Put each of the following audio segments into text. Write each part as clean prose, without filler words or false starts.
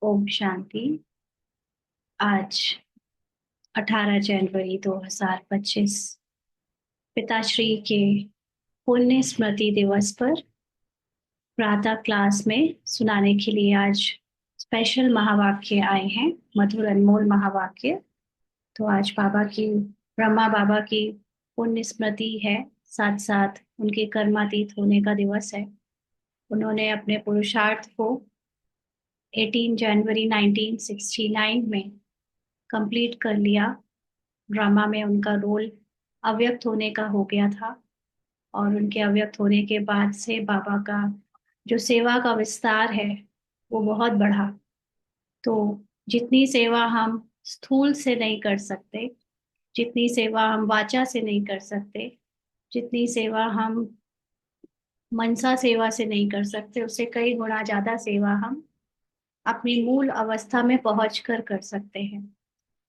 ओम शांति। आज 18 जनवरी 2025 पिताश्री के पुण्य स्मृति दिवस पर प्रातः क्लास में सुनाने के लिए आज स्पेशल महावाक्य आए हैं। मधुर अनमोल महावाक्य। तो आज बाबा की, ब्रह्मा बाबा की पुण्य स्मृति है। साथ साथ उनके कर्मातीत होने का दिवस है। उन्होंने अपने पुरुषार्थ को 18 जनवरी 1969 में कंप्लीट कर लिया। ड्रामा में उनका रोल अव्यक्त होने का हो गया था और उनके अव्यक्त होने के बाद से बाबा का जो सेवा का विस्तार है वो बहुत बढ़ा। तो जितनी सेवा हम स्थूल से नहीं कर सकते, जितनी सेवा हम वाचा से नहीं कर सकते, जितनी सेवा हम मनसा सेवा से नहीं कर सकते, उससे कई गुना ज्यादा सेवा हम अपनी मूल अवस्था में पहुंच कर सकते हैं।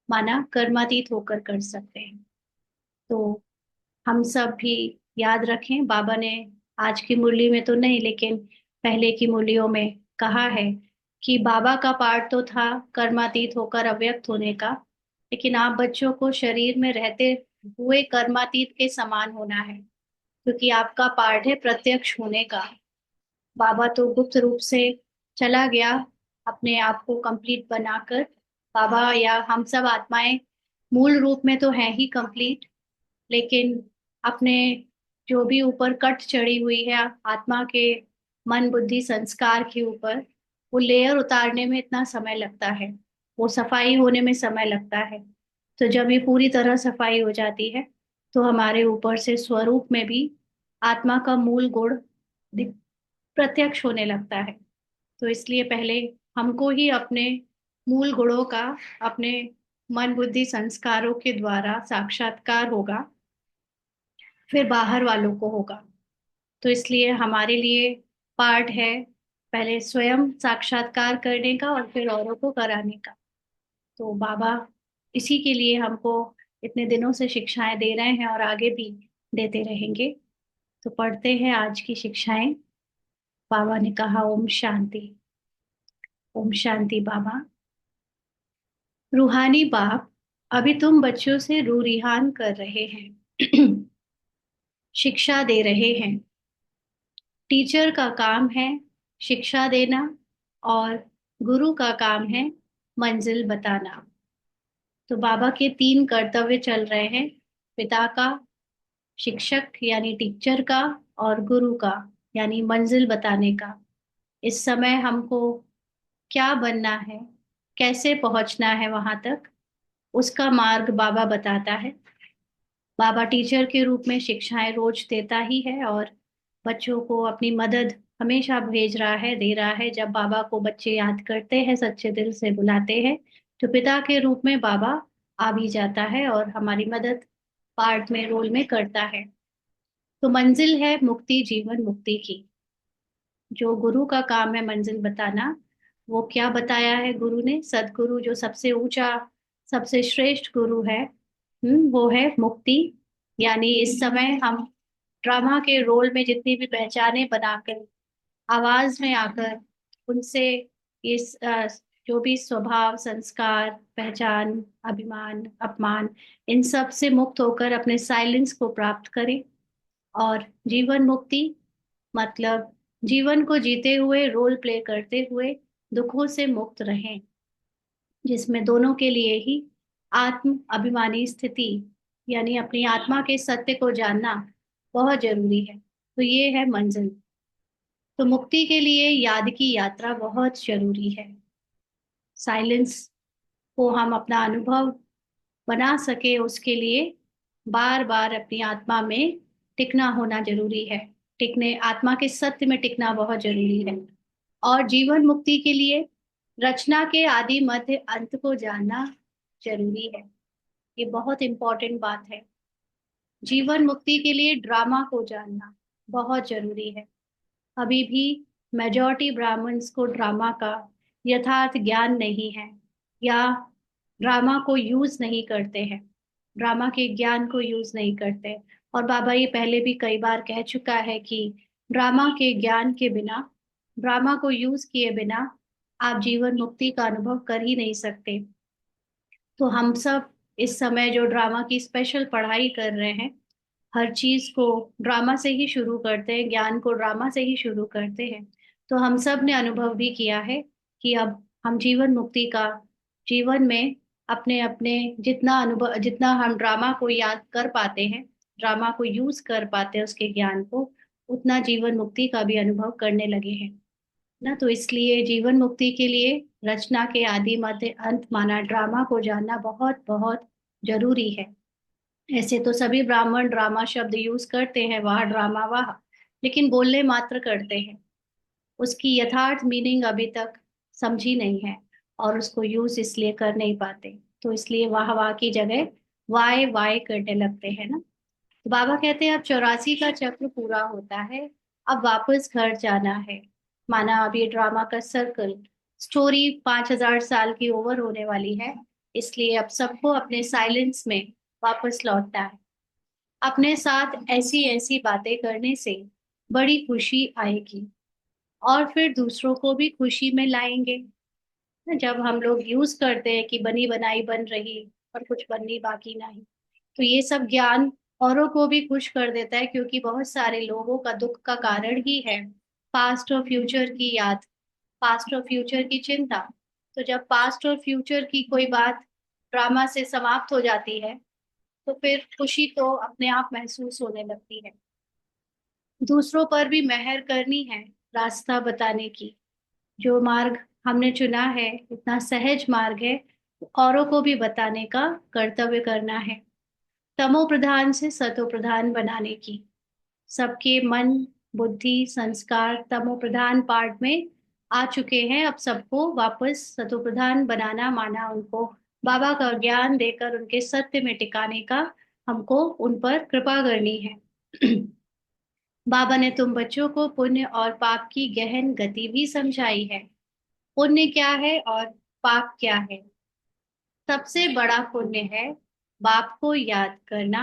माना कर्मातीत होकर कर सकते हैं। तो हम सब भी याद रखें, बाबा ने आज की मुरली में तो नहीं लेकिन पहले की मुरलियों में कहा है कि बाबा का पार्ट तो था कर्मातीत होकर अव्यक्त होने का, लेकिन आप बच्चों को शरीर में रहते हुए कर्मातीत के समान होना है, क्योंकि आपका पार्ट है प्रत्यक्ष होने का। बाबा तो गुप्त रूप से चला गया अपने आप को कंप्लीट बनाकर। बाबा या हम सब आत्माएं मूल रूप में तो हैं ही कंप्लीट, लेकिन अपने जो भी ऊपर कट चढ़ी हुई है आत्मा के मन बुद्धि संस्कार के ऊपर, वो लेयर उतारने में इतना समय लगता है, वो सफाई होने में समय लगता है। तो जब ये पूरी तरह सफाई हो जाती है तो हमारे ऊपर से स्वरूप में भी आत्मा का मूल गुण प्रत्यक्ष होने लगता है। तो इसलिए पहले हमको ही अपने मूल गुणों का अपने मन बुद्धि संस्कारों के द्वारा साक्षात्कार होगा, फिर बाहर वालों को होगा। तो इसलिए हमारे लिए पार्ट है पहले स्वयं साक्षात्कार करने का और फिर औरों को कराने का। तो बाबा इसी के लिए हमको इतने दिनों से शिक्षाएं दे रहे हैं और आगे भी देते रहेंगे। तो पढ़ते हैं आज की शिक्षाएं। बाबा ने कहा ओम शांति। ओम शांति बाबा। रूहानी बाप, अभी तुम बच्चों से रू रिहान कर रहे हैं शिक्षा दे रहे हैं। टीचर का काम है शिक्षा देना और गुरु का काम है मंजिल बताना। तो बाबा के तीन कर्तव्य चल रहे हैं, पिता का, शिक्षक यानी टीचर का, और गुरु का यानी मंजिल बताने का। इस समय हमको क्या बनना है, कैसे पहुंचना है वहां तक, उसका मार्ग बाबा बताता है। बाबा टीचर के रूप में शिक्षाएं रोज देता ही है और बच्चों को अपनी मदद हमेशा भेज रहा है, दे रहा है। जब बाबा को बच्चे याद करते हैं, सच्चे दिल से बुलाते हैं, तो पिता के रूप में बाबा आ भी जाता है और हमारी मदद पार्ट में रोल में करता है। तो मंजिल है मुक्ति, जीवन मुक्ति की। जो गुरु का काम है मंजिल बताना, वो क्या बताया है गुरु ने? सदगुरु जो सबसे ऊंचा, सबसे श्रेष्ठ गुरु है, वो है मुक्ति। यानी इस समय हम ड्रामा के रोल में जितनी भी पहचाने बनाकर, आवाज में आकर, उनसे इस जो भी स्वभाव संस्कार पहचान अभिमान अपमान, इन सब से मुक्त होकर अपने साइलेंस को प्राप्त करें। और जीवन मुक्ति मतलब जीवन को जीते हुए, रोल प्ले करते हुए दुखों से मुक्त रहें, जिसमें दोनों के लिए ही आत्म अभिमानी स्थिति यानी अपनी आत्मा के सत्य को जानना बहुत जरूरी है। तो ये है मंजिल। तो मुक्ति के लिए याद की यात्रा बहुत जरूरी है। साइलेंस को हम अपना अनुभव बना सके, उसके लिए बार बार अपनी आत्मा में टिकना होना जरूरी है। टिकने, आत्मा के सत्य में टिकना बहुत जरूरी है। और जीवन मुक्ति के लिए रचना के आदि मध्य अंत को जानना जरूरी है। ये बहुत इंपॉर्टेंट बात है। जीवन मुक्ति के लिए ड्रामा को जानना बहुत जरूरी है। अभी भी मेजॉरिटी ब्राह्मण्स को ड्रामा का यथार्थ ज्ञान नहीं है, या ड्रामा को यूज नहीं करते हैं, ड्रामा के ज्ञान को यूज नहीं करते। और बाबा ये पहले भी कई बार कह चुका है कि ड्रामा के ज्ञान के बिना, ड्रामा को यूज किए बिना आप जीवन मुक्ति का अनुभव कर ही नहीं सकते। तो हम सब इस समय जो ड्रामा की स्पेशल पढ़ाई कर रहे हैं, हर चीज को ड्रामा से ही शुरू करते हैं, ज्ञान को ड्रामा से ही शुरू करते हैं। तो हम सब ने अनुभव भी किया है कि अब हम जीवन मुक्ति का जीवन में अपने अपने जितना अनुभव, जितना हम ड्रामा को याद कर पाते हैं, ड्रामा को यूज कर पाते हैं उसके ज्ञान को, उतना जीवन मुक्ति का भी अनुभव करने लगे हैं ना। तो इसलिए जीवन मुक्ति के लिए रचना के आदि मध्य अंत माना ड्रामा को जानना बहुत बहुत जरूरी है। ऐसे तो सभी ब्राह्मण ड्रामा शब्द यूज करते हैं, वाह ड्रामा वाह, लेकिन बोलने मात्र करते हैं, उसकी यथार्थ मीनिंग अभी तक समझी नहीं है और उसको यूज इसलिए कर नहीं पाते। तो इसलिए वाह वाह की जगह वाय वाय करने लगते हैं ना। तो बाबा कहते हैं अब 84 का चक्र पूरा होता है, अब वापस घर जाना है। माना अब ये ड्रामा का सर्कल स्टोरी 5000 साल की ओवर होने वाली है, इसलिए अब सबको अपने साइलेंस में वापस लौटना है। अपने साथ ऐसी ऐसी बातें करने से बड़ी खुशी आएगी और फिर दूसरों को भी खुशी में लाएंगे। जब हम लोग यूज करते हैं कि बनी बनाई बन रही और कुछ बननी बाकी नहीं, तो ये सब ज्ञान औरों को भी खुश कर देता है, क्योंकि बहुत सारे लोगों का दुख का कारण ही है पास्ट और फ्यूचर की याद, पास्ट और फ्यूचर की चिंता। तो जब पास्ट और फ्यूचर की कोई बात ड्रामा से समाप्त हो जाती है, तो फिर खुशी तो अपने आप महसूस होने लगती है। दूसरों पर भी मेहर करनी है, रास्ता बताने की। जो मार्ग हमने चुना है इतना सहज मार्ग है, औरों को भी बताने का कर्तव्य करना है। तमो प्रधान से सतो प्रधान बनाने की। सबके मन, बुद्धि, संस्कार तमो प्रधान पार्ट में आ चुके हैं, अब सबको वापस सतो प्रधान बनाना, माना उनको बाबा का ज्ञान देकर उनके सत्य में टिकाने का हमको उन पर कृपा करनी है। बाबा ने तुम बच्चों को पुण्य और पाप की गहन गति भी समझाई है। पुण्य क्या है और पाप क्या है? सबसे बड़ा पुण्य है बाप को याद करना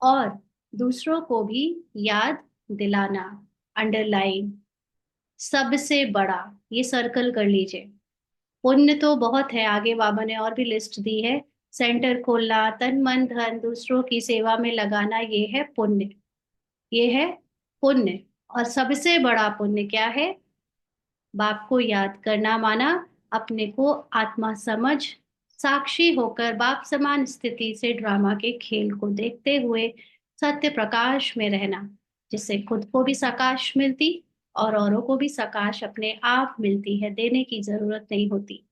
और दूसरों को भी याद दिलाना। अंडरलाइन, सबसे बड़ा, ये सर्कल कर लीजिए। पुण्य तो बहुत है, आगे बाबा ने और भी लिस्ट दी है। सेंटर खोलना, तन मन धन दूसरों की सेवा में लगाना, ये है पुण्य, ये है पुण्य। और सबसे बड़ा पुण्य क्या है? बाप को याद करना, माना अपने को आत्मा समझ साक्षी होकर बाप समान स्थिति से ड्रामा के खेल को देखते हुए सत्य प्रकाश में रहना, जिससे खुद को भी सकाश मिलती और औरों को भी सकाश अपने आप मिलती है, देने की जरूरत नहीं होती।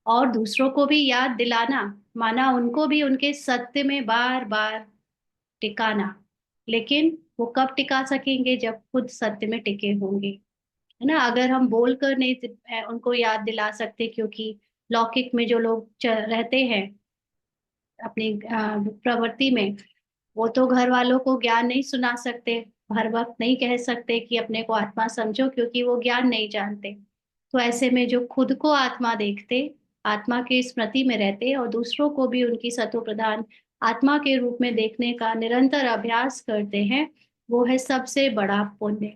और दूसरों को भी याद दिलाना, माना उनको भी उनके सत्य में बार बार टिकाना। लेकिन वो कब टिका सकेंगे? जब खुद सत्य में टिके होंगे, है ना। अगर हम बोल कर नहीं उनको याद दिला सकते, क्योंकि लौकिक में जो लोग रहते हैं अपनी प्रवृत्ति में, वो तो घर वालों को ज्ञान नहीं सुना सकते, हर वक्त नहीं कह सकते कि अपने को आत्मा समझो, क्योंकि वो ज्ञान नहीं जानते। तो ऐसे में जो खुद को आत्मा देखते, आत्मा के स्मृति में रहते और दूसरों को भी उनकी सतो प्रधान आत्मा के रूप में देखने का निरंतर अभ्यास करते हैं, वो है सबसे बड़ा पुण्य।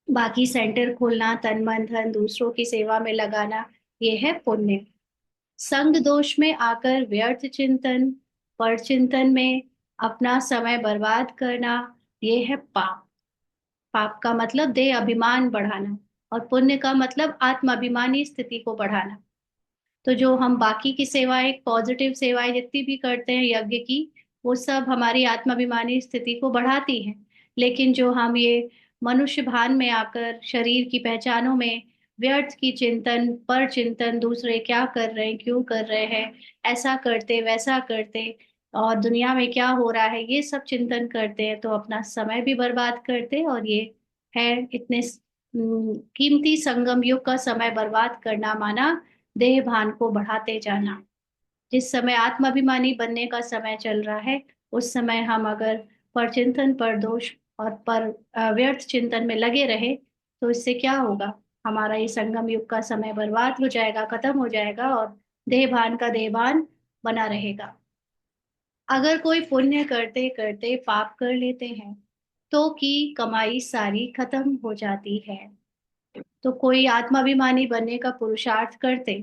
बाकी सेंटर खोलना, तन मन धन दूसरों की सेवा में लगाना, ये है पुण्य। संग दोष में आकर व्यर्थ चिंतन, पर चिंतन में अपना समय बर्बाद करना, ये है पाप। पाप का मतलब देह अभिमान बढ़ाना और पुण्य का मतलब आत्माभिमानी स्थिति को बढ़ाना। तो जो हम बाकी की सेवाएं, पॉजिटिव सेवाएं जितनी भी करते हैं यज्ञ की, वो सब हमारी आत्माभिमानी स्थिति को बढ़ाती हैं। लेकिन जो हम ये मनुष्य भान में आकर शरीर की पहचानों में व्यर्थ की चिंतन, पर चिंतन, दूसरे क्या कर रहे हैं, क्यों कर रहे हैं, ऐसा करते वैसा करते और दुनिया में क्या हो रहा है, ये सब चिंतन करते हैं, तो अपना समय भी बर्बाद करते हैं। और ये है इतने कीमती संगम युग का समय बर्बाद करना, माना देह भान को बढ़ाते जाना। जिस समय आत्माभिमानी बनने का समय चल रहा है, उस समय हम अगर परचिंतन, पर दोष और पर व्यर्थ चिंतन में लगे रहे, तो इससे क्या होगा? हमारा ये संगम युग का समय बर्बाद हो जाएगा, खत्म हो जाएगा और देह भान का देहभान बना रहेगा। अगर कोई पुण्य करते करते पाप कर लेते हैं, तो की कमाई सारी खत्म हो जाती है। तो कोई आत्माभिमानी बनने का पुरुषार्थ करते,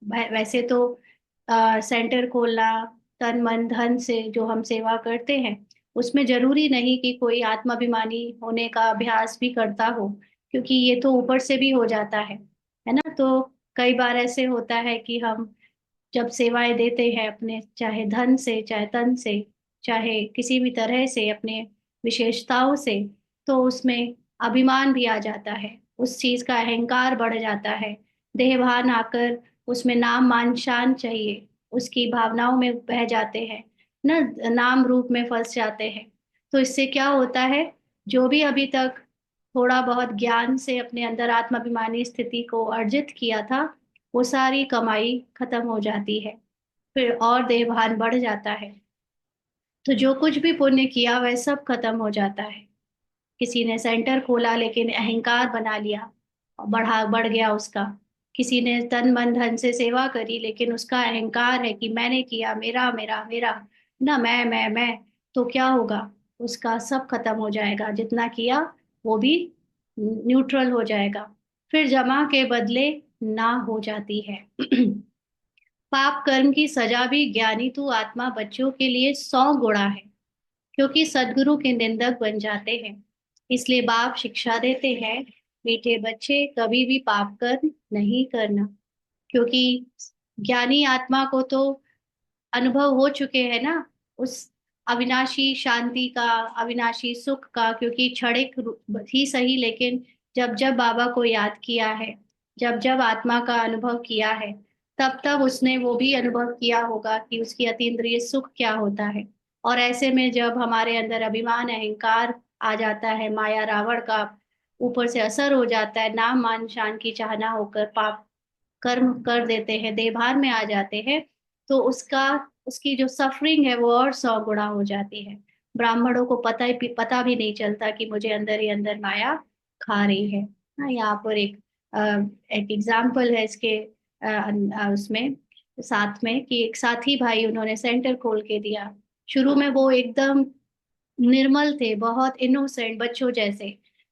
वैसे तो सेंटर खोलना, तन मन धन से जो हम सेवा करते हैं, उसमें जरूरी नहीं कि कोई आत्माभिमानी होने का अभ्यास भी करता हो, क्योंकि ये तो ऊपर से भी हो जाता है ना। तो कई बार ऐसे होता है कि हम जब सेवाएं देते हैं अपने, चाहे धन से, चाहे तन से, चाहे किसी भी तरह से अपने विशेषताओं से, तो उसमें अभिमान भी आ जाता है, उस चीज का अहंकार बढ़ जाता है, देहभान आकर उसमें नाम मान शान चाहिए, उसकी भावनाओं में बह जाते हैं ना, नाम रूप में फंस जाते हैं। तो इससे क्या होता है, जो भी अभी तक थोड़ा बहुत ज्ञान से अपने अंदर आत्माभिमानी स्थिति को अर्जित किया था, वो सारी कमाई खत्म हो जाती है, फिर और देहभान बढ़ जाता है। तो जो कुछ भी पुण्य किया वह सब खत्म हो जाता है। किसी ने सेंटर खोला लेकिन अहंकार बना लिया, और बढ़ गया उसका। किसी ने तन मन धन से सेवा करी लेकिन उसका अहंकार है कि मैंने किया, मेरा मेरा मेरा, ना मैं, तो क्या होगा, उसका सब खत्म हो जाएगा, जितना किया वो भी न्यूट्रल हो जाएगा, फिर जमा के बदले ना हो जाती है। पाप कर्म की सजा भी ज्ञानी तू आत्मा बच्चों के लिए 100 गुणा है, क्योंकि सदगुरु के निंदक बन जाते हैं। इसलिए बाप शिक्षा देते हैं, मीठे बच्चे कभी भी पाप कर्म नहीं करना, क्योंकि ज्ञानी आत्मा को तो अनुभव हो चुके हैं ना उस अविनाशी शांति का, अविनाशी सुख का, क्योंकि क्षणिक ही सही लेकिन जब जब बाबा को याद किया है, जब जब आत्मा का अनुभव किया है, तब तब उसने वो भी अनुभव किया होगा कि उसकी अतीन्द्रिय सुख क्या होता है। और ऐसे में जब हमारे अंदर अभिमान अहंकार आ जाता है, माया रावण का ऊपर से असर हो जाता है, नाम मान शान की चाहना होकर पाप कर्म कर देते हैं, देभार में आ जाते हैं, तो उसका उसकी जो सफरिंग है वो और 100 गुणा हो जाती है। ब्राह्मणों को पता भी नहीं चलता कि मुझे अंदर ही अंदर माया खा रही है। हाँ, यहाँ पर अ, एक एग्जाम्पल है इसके, उसमें साथ में कि एक साथी भाई उन्होंने सेंटर खोल के दिया। शुरू में वो एकदम निर्मल थे, बहुत इनोसेंट बच्चों जैसे,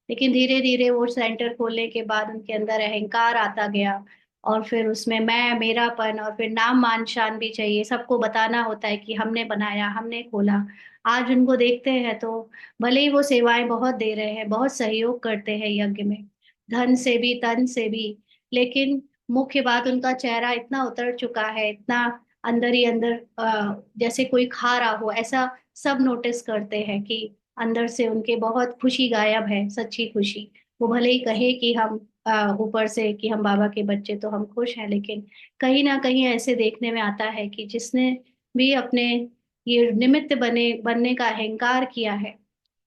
लेकिन धीरे धीरे वो सेंटर खोलने के बाद उनके अंदर अहंकार आता गया, और फिर उसमें मैं मेरापन, और फिर नाम मान शान भी चाहिए, सबको बताना होता है कि हमने बनाया, हमने खोला। आज उनको देखते हैं तो भले ही वो सेवाएं बहुत दे रहे हैं, बहुत सहयोग करते हैं यज्ञ में, धन से भी तन से भी, लेकिन मुख्य बात उनका चेहरा इतना उतर चुका है, इतना अंदर ही अंदर जैसे कोई खा रहा हो ऐसा सब नोटिस करते हैं कि अंदर से उनके बहुत खुशी गायब है, सच्ची खुशी। वो भले ही कहे कि हम ऊपर से कि हम बाबा के बच्चे तो हम खुश हैं, लेकिन कहीं ना कहीं ऐसे देखने में आता है कि जिसने भी अपने ये निमित्त बनने का अहंकार किया है,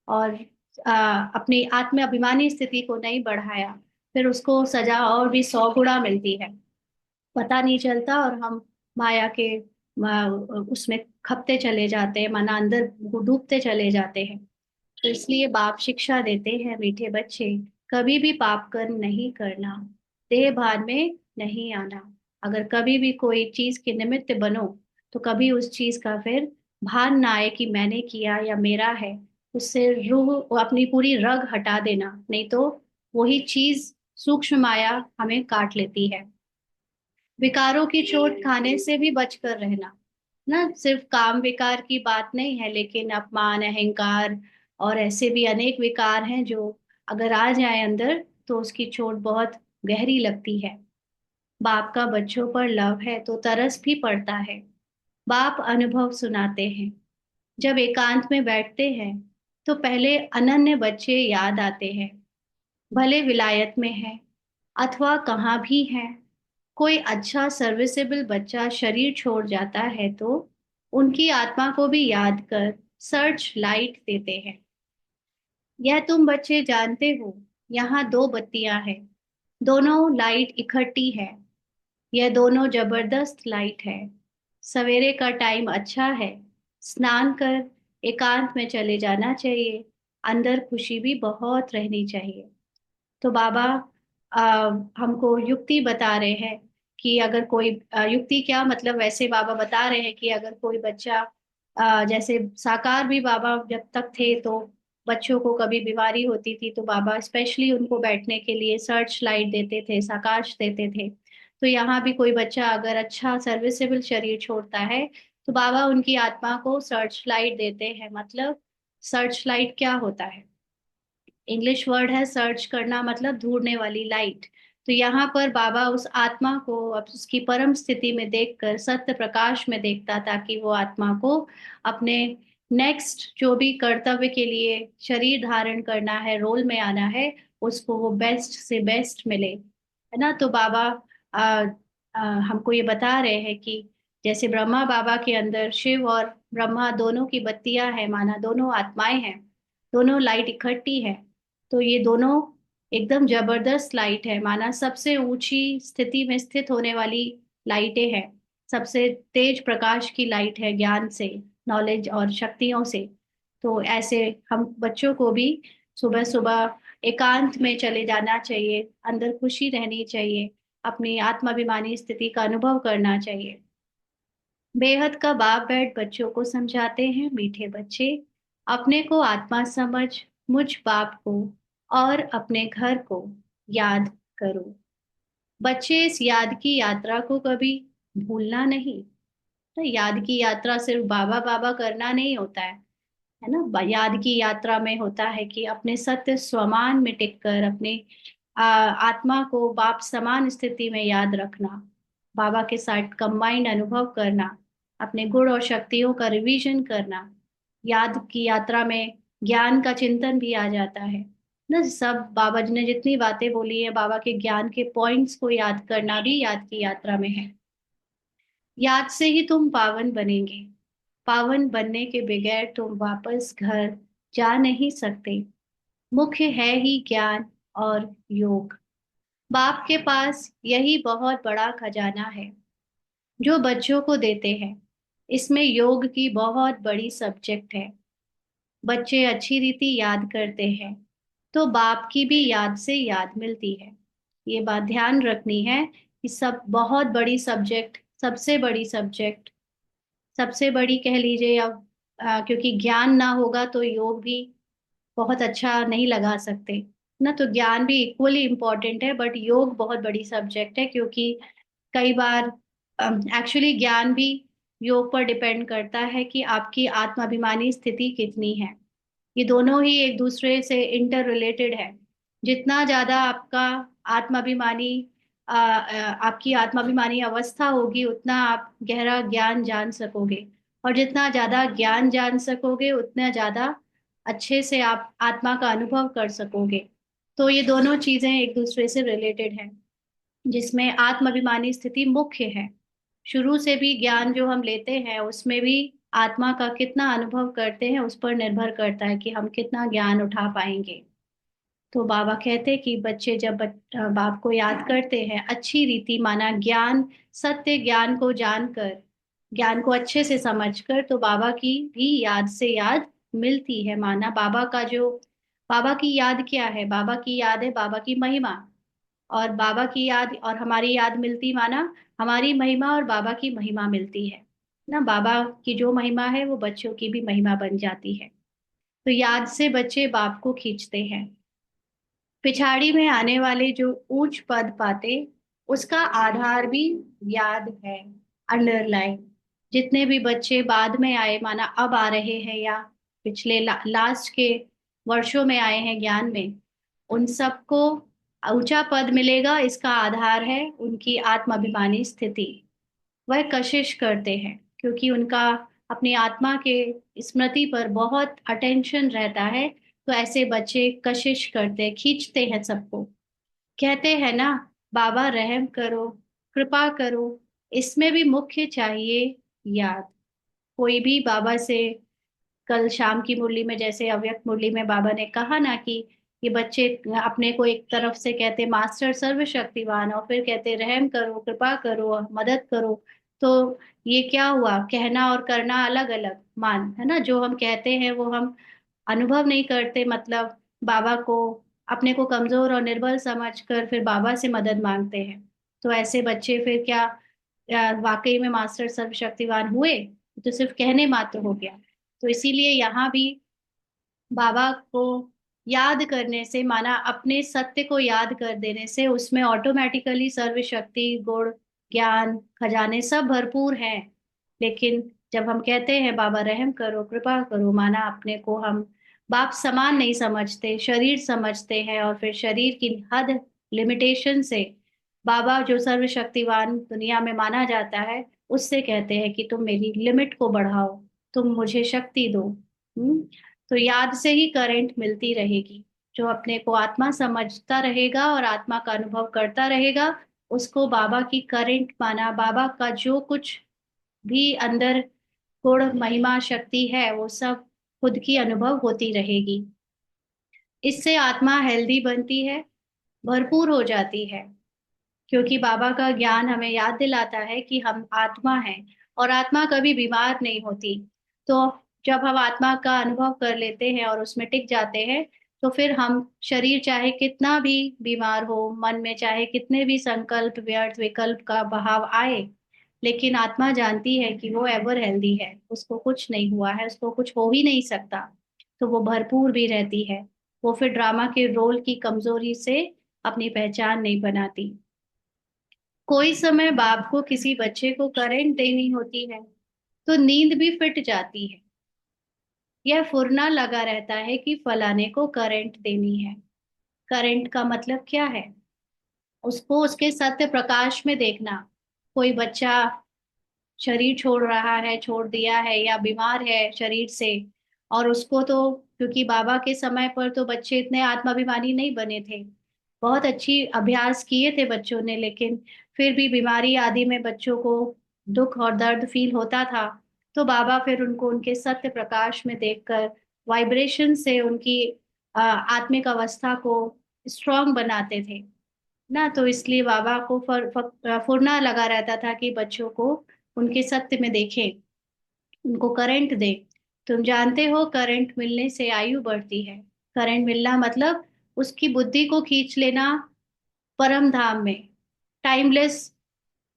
और अपनी आत्म अभिमानी स्थिति को नहीं बढ़ाया, फिर उसको सजा और भी 100 गुणा मिलती है। पता नहीं चलता और हम माया के उसमें खपते चले जाते हैं, माना अंदर डूबते चले जाते हैं। तो इसलिए बाप शिक्षा देते हैं, मीठे बच्चे कभी भी पाप कर्म नहीं करना, देह भान में नहीं आना। अगर कभी भी कोई चीज के निमित्त बनो, तो कभी उस चीज का फिर भान ना आए कि मैंने किया या मेरा है, उससे रूह अपनी पूरी रग हटा देना, नहीं तो वही चीज सूक्ष्म माया हमें काट लेती है। विकारों की चोट खाने से भी बचकर रहना, ना सिर्फ काम विकार की बात नहीं है, लेकिन अपमान अहंकार और ऐसे भी अनेक विकार हैं जो अगर आ जाए अंदर तो उसकी चोट बहुत गहरी लगती है। बाप का बच्चों पर लव है तो तरस भी पड़ता है। बाप अनुभव सुनाते हैं, जब एकांत में बैठते हैं तो पहले अनन्य बच्चे याद आते हैं, भले विलायत में है अथवा कहाँ भी है। कोई अच्छा सर्विसेबल बच्चा शरीर छोड़ जाता है तो उनकी आत्मा को भी याद कर सर्च लाइट देते हैं। यह तुम बच्चे जानते हो, यहाँ दो बत्तियां हैं, दोनों लाइट इकट्ठी है, यह दोनों जबरदस्त लाइट है। सवेरे का टाइम अच्छा है, स्नान कर एकांत में चले जाना चाहिए, अंदर खुशी भी बहुत रहनी चाहिए। तो बाबा हमको युक्ति बता रहे हैं कि अगर कोई युक्ति क्या मतलब, वैसे बाबा बता रहे हैं कि अगर कोई बच्चा जैसे साकार भी बाबा जब तक थे तो बच्चों को कभी बीमारी होती थी तो बाबा स्पेशली उनको बैठने के लिए सर्च लाइट देते थे, प्रकाश देते थे। तो यहाँ भी कोई बच्चा अगर अच्छा सर्विसेबल शरीर छोड़ता है तो बाबा उनकी आत्मा को सर्च लाइट देते हैं। मतलब सर्च लाइट क्या होता है? इंग्लिश वर्ड है सर्च करना, मतलब ढूंढने वाली लाइट। तो यहाँ पर बाबा उस आत्मा को अब उसकी परम स्थिति में देखकर सत्य प्रकाश में देखता, ताकि वो आत्मा को अपने नेक्स्ट जो भी कर्तव्य के लिए शरीर धारण करना है, रोल में आना है, उसको वो बेस्ट से बेस्ट मिले, है ना। तो बाबा आ, हमको ये बता रहे हैं कि जैसे ब्रह्मा बाबा के अंदर शिव और ब्रह्मा दोनों की बत्तियां हैं, माना दोनों आत्माएं हैं, दोनों लाइट इकट्ठी है। तो ये दोनों एकदम जबरदस्त लाइट है, माना सबसे ऊंची स्थिति में स्थित होने वाली लाइटें हैं, सबसे तेज प्रकाश की लाइट है, ज्ञान से, नॉलेज और शक्तियों से। तो ऐसे हम बच्चों को भी सुबह सुबह एकांत में चले जाना चाहिए, अंदर खुशी रहनी चाहिए, अपनी आत्माभिमानी स्थिति का अनुभव करना चाहिए। बेहद का बाप बैठ बच्चों को समझाते हैं, मीठे बच्चे अपने को आत्मा समझ, मुझ बाप को और अपने घर को याद करो। बच्चे इस याद की यात्रा को कभी भूलना नहीं। तो याद की यात्रा सिर्फ बाबा बाबा करना नहीं होता है ना। याद की यात्रा में होता है कि अपने सत्य स्वमान में टिककर अपने आत्मा को बाप समान स्थिति में याद रखना, बाबा के साथ कंबाइंड अनुभव करना, अपने गुण और शक्तियों का रिवीजन करना। याद की यात्रा में ज्ञान का चिंतन भी आ जाता है ना। सब बाबा जी ने जितनी बातें बोली है, बाबा के ज्ञान के पॉइंट्स को याद करना भी याद की यात्रा में है। याद से ही तुम पावन बनेंगे, पावन बनने के बगैर तुम वापस घर जा नहीं सकते। मुख्य है ही ज्ञान और योग। बाप के पास यही बहुत बड़ा खजाना है जो बच्चों को देते हैं। इसमें योग की बहुत बड़ी सब्जेक्ट है। बच्चे अच्छी रीति याद करते हैं तो बाप की भी याद से याद मिलती है। ये बात ध्यान रखनी है कि सब बहुत बड़ी सब्जेक्ट, सबसे बड़ी सब्जेक्ट, सबसे बड़ी कह लीजिए अब, क्योंकि ज्ञान ना होगा तो योग भी बहुत अच्छा नहीं लगा सकते ना। तो ज्ञान भी इक्वली इम्पोर्टेंट है, बट योग बहुत बड़ी सब्जेक्ट है, क्योंकि कई बार एक्चुअली ज्ञान भी योग पर डिपेंड करता है कि आपकी आत्माभिमानी स्थिति कितनी है। ये दोनों ही एक दूसरे से इंटर रिलेटेड है। जितना ज्यादा आपका आत्माभिमानी आपकी आत्माभिमानी अवस्था होगी, उतना आप गहरा ज्ञान जान सकोगे, और जितना ज्यादा ज्ञान जान सकोगे उतना ज्यादा अच्छे से आप आत्मा का अनुभव कर सकोगे। तो ये दोनों चीजें एक दूसरे से रिलेटेड हैं, जिसमें आत्माभिमानी स्थिति मुख्य है। शुरू से भी ज्ञान जो हम लेते हैं उसमें भी आत्मा का कितना अनुभव करते हैं उस पर निर्भर करता है कि हम कितना ज्ञान उठा पाएंगे। तो बाबा कहते हैं कि बच्चे जब बाप को याद करते हैं अच्छी रीति, माना ज्ञान, सत्य ज्ञान को जानकर, ज्ञान को अच्छे से समझकर, तो बाबा की भी याद से याद मिलती है। माना बाबा का जो, बाबा की याद क्या है? बाबा की याद है बाबा की महिमा, और बाबा की याद और हमारी याद मिलती, माना हमारी महिमा और बाबा की महिमा मिलती है ना। बाबा की जो महिमा है वो बच्चों की भी महिमा बन जाती है। तो याद से बच्चे बाप को खींचते हैं। पिछाड़ी में आने वाले जो ऊंच पद पाते, उसका आधार भी याद है, अंडरलाइन। जितने भी बच्चे बाद में आए, माना अब आ रहे हैं या पिछले लास्ट के वर्षों में आए हैं ज्ञान में, उन सबको ऊंचा पद मिलेगा। इसका आधार है उनकी आत्माभिमानी स्थिति। वह कशिश करते हैं क्योंकि उनका अपनी आत्मा के स्मृति पर बहुत अटेंशन रहता है। तो ऐसे बच्चे कशिश करते, खींचते हैं सबको। कहते हैं ना, बाबा रहम करो, कृपा करो। इसमें भी मुख्य चाहिए याद। कोई भी बाबा से, कल शाम की मुरली में, जैसे अव्यक्त मुरली में बाबा ने कहा ना कि ये बच्चे अपने को एक तरफ से कहते मास्टर सर्वशक्तिवान, और फिर कहते रहम करो, कृपा करो, मदद करो। तो ये क्या हुआ? कहना और करना अलग अलग मान है ना। जो हम कहते हैं वो हम अनुभव नहीं करते, मतलब बाबा को, अपने को कमजोर और निर्बल समझकर फिर बाबा से मदद मांगते हैं। तो ऐसे बच्चे फिर क्या वाकई में मास्टर सर्वशक्तिवान हुए? तो सिर्फ कहने मात्र हो गया। तो इसीलिए यहाँ भी बाबा को याद करने से, माना अपने सत्य को याद कर देने से, उसमें ऑटोमेटिकली सर्वशक्ति, गुण, ज्ञान, खजाने सब भरपूर हैं। लेकिन जब हम कहते हैं बाबा रहम करो, कृपा करो, माना अपने को हम बाप समान नहीं समझते, शरीर समझते हैं, और फिर शरीर की हद, लिमिटेशन से बाबा जो सर्वशक्तिवान दुनिया में माना जाता है, उससे कहते हैं कि तुम मेरी लिमिट को बढ़ाओ, तुम मुझे शक्ति दो। तो याद से ही करंट मिलती रहेगी। जो अपने को आत्मा समझता रहेगा और आत्मा का अनुभव करता रहेगा, उसको बाबा की करंट माना, बाबा का जो कुछ भी अंदर गुण, महिमा, शक्ति है, वो सब खुद की अनुभव होती रहेगी। इससे आत्मा हेल्दी बनती है, भरपूर हो जाती है। क्योंकि बाबा का ज्ञान हमें याद दिलाता है कि हम आत्मा हैं, और आत्मा कभी बीमार नहीं होती। तो जब हम आत्मा का अनुभव कर लेते हैं और उसमें टिक जाते हैं, तो फिर हम, शरीर चाहे कितना भी बीमार हो, मन में चाहे कितने भी संकल्प, व्यर्थ विकल्प का बहाव आए, लेकिन आत्मा जानती है कि वो एवर हेल्दी है, उसको कुछ नहीं हुआ है, उसको कुछ हो ही नहीं सकता। तो वो भरपूर भी रहती है। वो फिर ड्रामा के रोल की कमजोरी से अपनी पहचान नहीं बनाती। कोई समय बाप को किसी बच्चे को करंट देनी होती है, तो नींद भी फिट जाती है। यह फुरना लगा रहता है कि फलाने को करंट देनी है। करंट का मतलब क्या है? उसको उसके सत्य प्रकाश में देखना। कोई बच्चा शरीर छोड़ रहा है, छोड़ दिया है, या बीमार है शरीर से, और उसको तो, क्योंकि बाबा के समय पर तो बच्चे इतने आत्माभिमानी नहीं बने थे, बहुत अच्छी अभ्यास किए थे बच्चों ने, लेकिन फिर भी बीमारी आदि में बच्चों को दुख और दर्द फील होता था। तो बाबा फिर उनको उनके सत्य प्रकाश में देखकर वाइब्रेशन से उनकी आत्मिक अवस्था को स्ट्रांग बनाते थे ना। तो इसलिए बाबा को फुरना लगा रहता था कि बच्चों को उनके सत्य में देखें, उनको करंट दे। तुम जानते हो करंट मिलने से आयु बढ़ती है। करंट मिलना मतलब उसकी बुद्धि को खींच लेना परम धाम में, टाइमलेस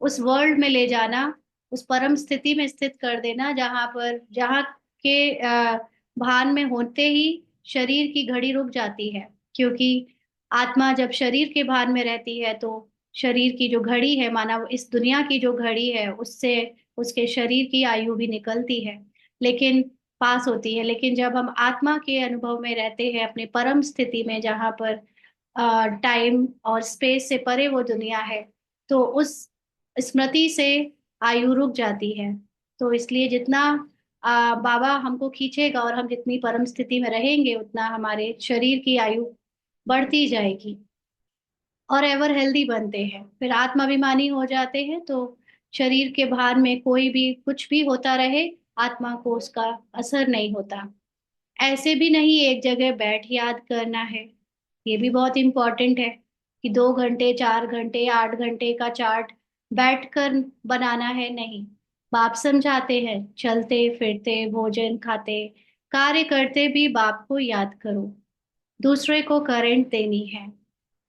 उस वर्ल्ड में ले जाना, उस परम स्थिति में स्थित कर देना, जहाँ के भान में होते ही शरीर की घड़ी रुक जाती है। क्योंकि आत्मा जब शरीर के भान में रहती है, तो शरीर की जो घड़ी है, माना वो इस दुनिया की जो घड़ी है, उससे उसके शरीर की आयु भी निकलती है, लेकिन पास होती है। लेकिन जब हम आत्मा के अनुभव में रहते हैं, अपने परम स्थिति में, जहाँ पर टाइम और स्पेस से परे वो दुनिया है, तो उस स्मृति से आयु रुक जाती है। तो इसलिए जितना बाबा हमको खींचेगा और हम जितनी परम स्थिति में रहेंगे, उतना हमारे शरीर की आयु बढ़ती जाएगी और एवर हेल्दी बनते हैं। फिर आत्माभिमानी हो जाते हैं, तो शरीर के भार में कोई भी कुछ भी होता रहे, आत्मा को उसका असर नहीं होता। ऐसे भी नहीं एक जगह बैठ याद करना है। ये भी बहुत इंपॉर्टेंट है कि 2 घंटे, 4 घंटे, 8 घंटे का चार्ट बैठकर बनाना है, नहीं। बाप समझाते हैं, चलते फिरते, भोजन खाते, कार्य करते भी बाप को याद करो। दूसरे को करंट देनी है,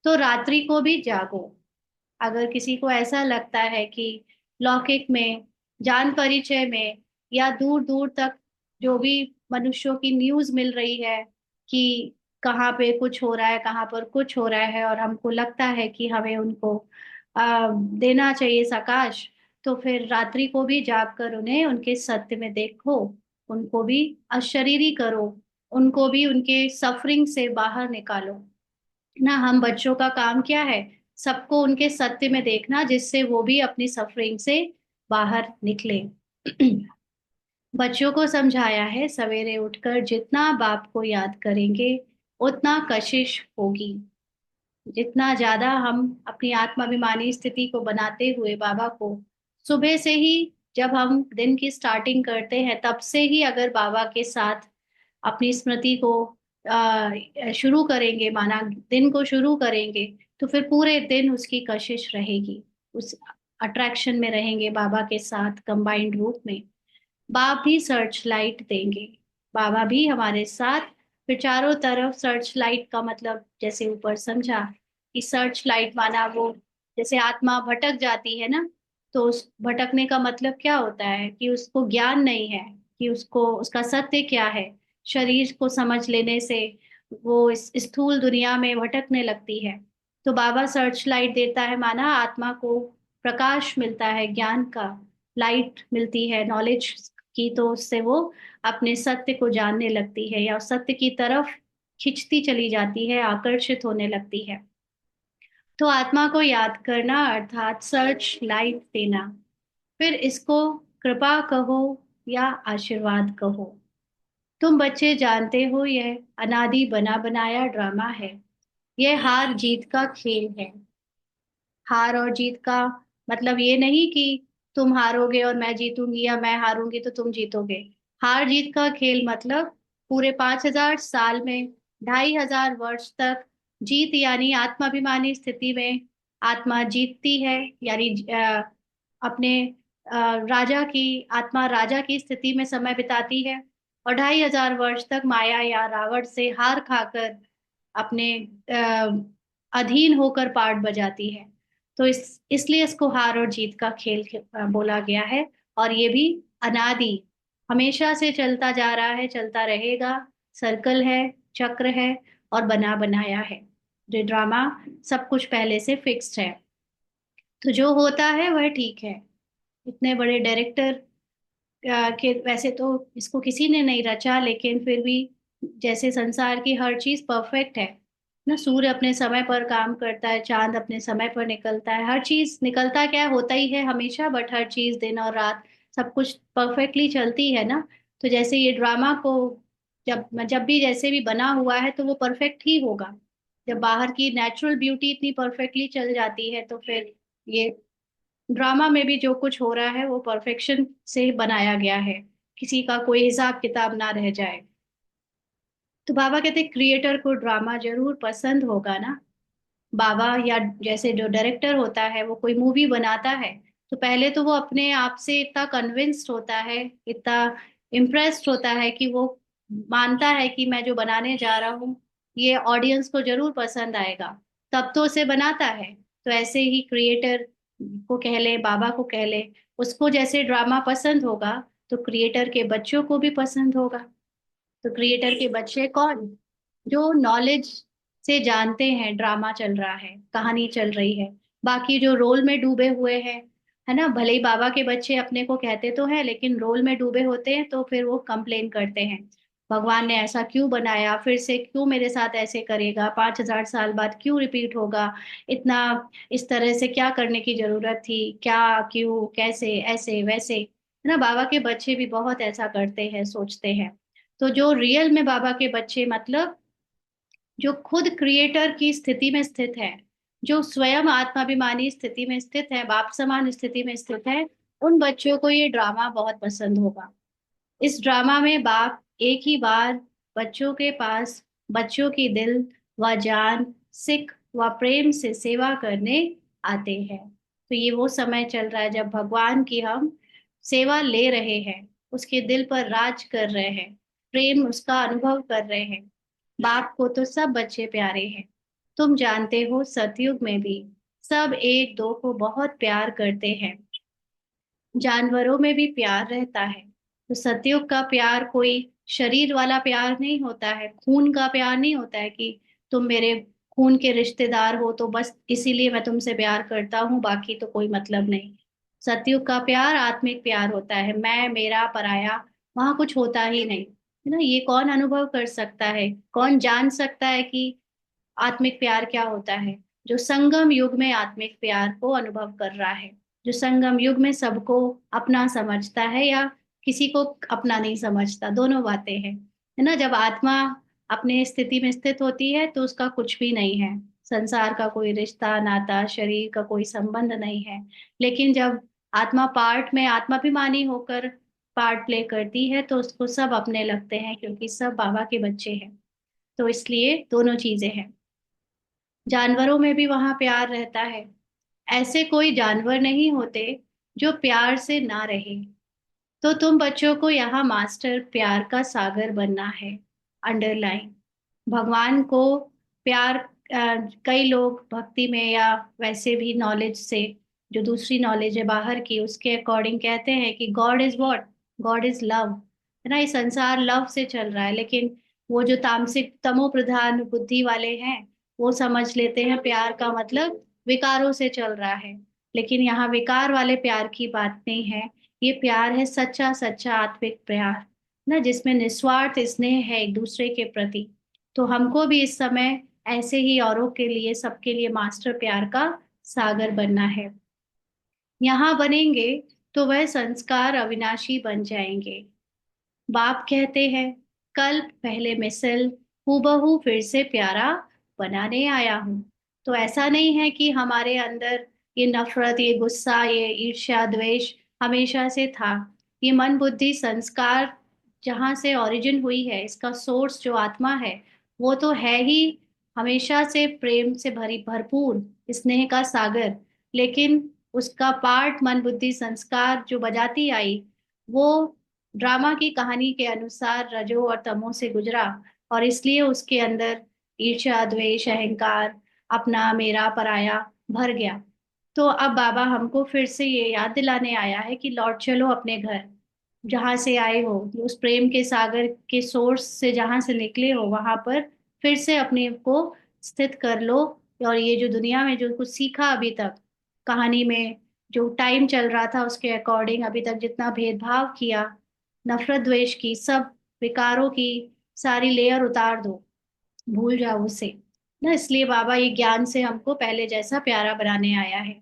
तो रात्रि को भी जागो। अगर किसी को ऐसा लगता है कि लौकिक में, जान परिचय में, या दूर दूर तक जो भी मनुष्यों की न्यूज मिल रही है कि कहाँ पे कुछ हो रहा है, कहाँ पर कुछ हो रहा है, और हमको लगता है कि हमें उनको देना चाहिए सकाश, तो फिर रात्रि को भी जाग कर उन्हें उनके सत्य में देखो, उनको भी अशरीरी करो, उनको भी उनके सफरिंग से बाहर निकालो ना। हम बच्चों का काम क्या है? सबको उनके सत्य में देखना, जिससे वो भी अपनी सफरिंग से बाहर निकले। बच्चों को समझाया है, सवेरे उठकर जितना बाप को याद करेंगे, उतना कशिश होगी। जितना ज्यादा हम अपनी आत्माभिमानी स्थिति को बनाते हुए बाबा को, सुबह से ही जब हम दिन की स्टार्टिंग करते हैं, तब से ही अगर बाबा के साथ अपनी स्मृति को शुरू करेंगे, माना दिन को शुरू करेंगे, तो फिर पूरे दिन उसकी कशिश रहेगी, उस अट्रैक्शन में रहेंगे बाबा के साथ कंबाइंड रूप में। बाप भी सर्च लाइट देंगे, बाबा भी हमारे साथ। फिर चारों तरफ सर्च लाइट का मतलब, जैसे ऊपर समझा कि सर्च लाइट माना वो, जैसे आत्मा भटक जाती है ना, तो उस भटकने का मतलब क्या होता है कि उसको ज्ञान नहीं है कि उसको उसका सत्य क्या है। शरीर को समझ लेने से वो इस स्थूल दुनिया में भटकने लगती है। तो बाबा सर्च लाइट देता है, माना आत्मा को प्रकाश मिलता है, ज्ञान का लाइट मिलती है, नॉलेज की, तो उससे वो अपने सत्य को जानने लगती है या उस सत्य की तरफ खिंचती चली जाती है, आकर्षित होने लगती है। तो आत्मा को याद करना अर्थात सर्च लाइट देना। फिर इसको कृपा कहो या आशीर्वाद कहो। तुम बच्चे जानते हो यह अनादि बना बनाया ड्रामा है। यह हार जीत का खेल है। हार और जीत का मतलब ये नहीं कि तुम हारोगे और मैं जीतूंगी या मैं हारूंगी तो तुम जीतोगे। हार जीत का खेल मतलब पूरे 5,000 साल में 2,500 वर्ष तक जीत, यानी आत्माभिमानी स्थिति में आत्मा जीतती है, यानी अपने राजा की आत्मा राजा की स्थिति में समय बिताती है, और 2,500 वर्ष तक माया या रावण से हार खाकर अपने अधीन होकर पार्ट बजाती है। तो इसलिए इसको हार और जीत का खेल बोला गया है। और ये भी अनादि, हमेशा से चलता जा रहा है, चलता रहेगा। सर्कल है, चक्र है, और बना बनाया है। जो ड्रामा सब कुछ पहले से फिक्स्ड है। तो जो होता है वह ठीक है। इतने बड़े डायरेक्टर के वैसे तो इसको किसी ने नहीं रचा, लेकिन फिर भी जैसे संसार की हर चीज परफेक्ट है ना, सूर्य अपने समय पर काम करता है, चांद अपने समय पर निकलता है, हर चीज निकलता क्या है, होता ही है हमेशा, बट हर चीज दिन और रात सब कुछ परफेक्टली चलती है ना। तो जैसे ये ड्रामा को जब जब भी जैसे भी बना हुआ है तो वो परफेक्ट ही होगा। जब बाहर की नेचुरल ब्यूटी इतनी परफेक्टली चल जाती है तो फिर ये ड्रामा में भी जो कुछ हो रहा है वो परफेक्शन से बनाया गया है, किसी का कोई हिसाब किताब ना रह जाए। तो बाबा कहते क्रिएटर को ड्रामा जरूर पसंद होगा ना। बाबा या जैसे जो डायरेक्टर होता है वो कोई मूवी बनाता है, तो पहले तो वो अपने आप से इतना कन्विंस्ड होता है, इतना इम्प्रेस्ड होता है कि वो मानता है कि मैं जो बनाने जा रहा हूँ ये ऑडियंस को जरूर पसंद आएगा, तब तो उसे बनाता है। तो ऐसे ही क्रिएटर को कह ले, बाबा को कह ले, उसको जैसे ड्रामा पसंद होगा तो क्रिएटर के बच्चों को भी पसंद होगा। तो क्रिएटर के बच्चे कौन? जो नॉलेज से जानते हैं ड्रामा चल रहा है, कहानी चल रही है। बाकी जो रोल में डूबे हुए हैं, है ना, भले ही बाबा के बच्चे अपने को कहते तो है लेकिन रोल में डूबे होते हैं तो फिर वो कंप्लेन करते हैं, भगवान ने ऐसा क्यों बनाया, फिर से क्यों मेरे साथ ऐसे करेगा, 5,000 साल बाद क्यों रिपीट होगा, इतना इस तरह से क्या करने की जरूरत थी, क्या, क्यों, कैसे, ऐसे वैसे, है ना। बाबा के बच्चे भी बहुत ऐसा करते हैं, सोचते हैं। तो जो रियल में बाबा के बच्चे मतलब जो खुद क्रिएटर की स्थिति में स्थित है, जो स्वयं आत्माभिमानी स्थिति में स्थित है, बाप समान स्थिति में स्थित है, उन बच्चों को ये ड्रामा बहुत पसंद होगा। इस ड्रामा में बाप एक ही बार बच्चों के पास बच्चों की दिल व जान, सिख व प्रेम से सेवा करने आते हैं। तो ये वो समय चल रहा है जब भगवान की हम सेवा ले रहे हैं, उसके दिल पर राज कर रहे हैं, प्रेम उसका अनुभव कर रहे हैं। बाप को तो सब बच्चे प्यारे हैं। तुम जानते हो सतयुग में भी सब एक दो को बहुत प्यार करते हैं, जानवरों में भी प्यार रहता है। तो सतयुग का प्यार कोई शरीर वाला प्यार नहीं होता है, खून का प्यार नहीं होता है कि तुम मेरे खून के रिश्तेदार हो तो बस इसीलिए मैं तुमसे प्यार करता हूँ, बाकी तो कोई मतलब नहीं। सतयुग का प्यार आत्मिक प्यार होता है, मैं मेरा पराया, वहां कुछ होता ही नहीं, है ना। ये कौन अनुभव कर सकता है, कौन जान सकता है कि आत्मिक प्यार क्या होता है? जो संगम युग में आत्मिक प्यार को अनुभव कर रहा है, जो संगम युग में सबको अपना समझता है या किसी को अपना नहीं समझता, दोनों बातें हैं, है ना। जब आत्मा अपने स्थिति में स्थित होती है तो उसका कुछ भी नहीं है, संसार का कोई रिश्ता नाता, शरीर का कोई संबंध नहीं है। लेकिन जब आत्मा पार्ट में आत्माभिमानी होकर पार्ट प्ले करती है तो उसको सब अपने लगते हैं, क्योंकि सब बाबा के बच्चे हैं। तो इसलिए दोनों चीजें हैं। जानवरों में भी वहां प्यार रहता है। ऐसे कोई जानवर नहीं होते जो प्यार से ना रहे। तो तुम बच्चों को यहाँ मास्टर प्यार का सागर बनना है। अंडरलाइन, भगवान को प्यार, कई लोग भक्ति में या वैसे भी नॉलेज से, जो दूसरी नॉलेज है बाहर की, उसके अकॉर्डिंग कहते हैं कि God is what, God is love. है ना। ये संसार लव से चल रहा है, लेकिन वो जो तामसिक तमो प्रधान बुद्धि वाले हैं वो समझ लेते हैं प्यार का मतलब विकारों से चल रहा है। लेकिन यहाँ विकार वाले प्यार की बात नहीं है। ये प्यार है सच्चा सच्चा आत्मिक प्यार ना, जिसमें निस्वार्थ स्नेह है एक दूसरे के प्रति। तो हमको भी इस समय ऐसे ही औरों के लिए, सबके लिए मास्टर प्यार का सागर बनना है। यहाँ बनेंगे तो वह संस्कार अविनाशी बन जाएंगे। बाप कहते हैं, कल पहले मिसल हूबहू फिर से प्यारा बनाने आया हूं। तो ऐसा नहीं है कि हमारे अंदर ये नफरत, ये गुस्सा, ये ईर्ष्या द्वेष हमेशा से था। ये मन बुद्धि संस्कार जहाँ से ओरिजिन हुई है, इसका सोर्स जो आत्मा है वो तो है ही हमेशा से प्रेम से भरी भरपूर स्नेह का सागर। लेकिन उसका पार्ट मन बुद्धि संस्कार जो बजाती आई, वो ड्रामा की कहानी के अनुसार रजो और तमो से गुजरा, और इसलिए उसके अंदर ईर्ष्या द्वेष अहंकार, अपना मेरा पराया भर गया। तो अब बाबा हमको फिर से ये याद दिलाने आया है कि लौट चलो अपने घर, जहां से आए हो, उस प्रेम के सागर के सोर्स से जहां से निकले हो वहां पर फिर से अपने को स्थित कर लो। और ये जो दुनिया में जो कुछ सीखा अभी तक कहानी में, जो टाइम चल रहा था उसके अकॉर्डिंग अभी तक जितना भेदभाव किया, नफरत द्वेष की, सब विकारों की सारी लेयर उतार दो, भूल जाओ उसे ना। इसलिए बाबा ये ज्ञान से हमको पहले जैसा प्यारा बनाने आया है।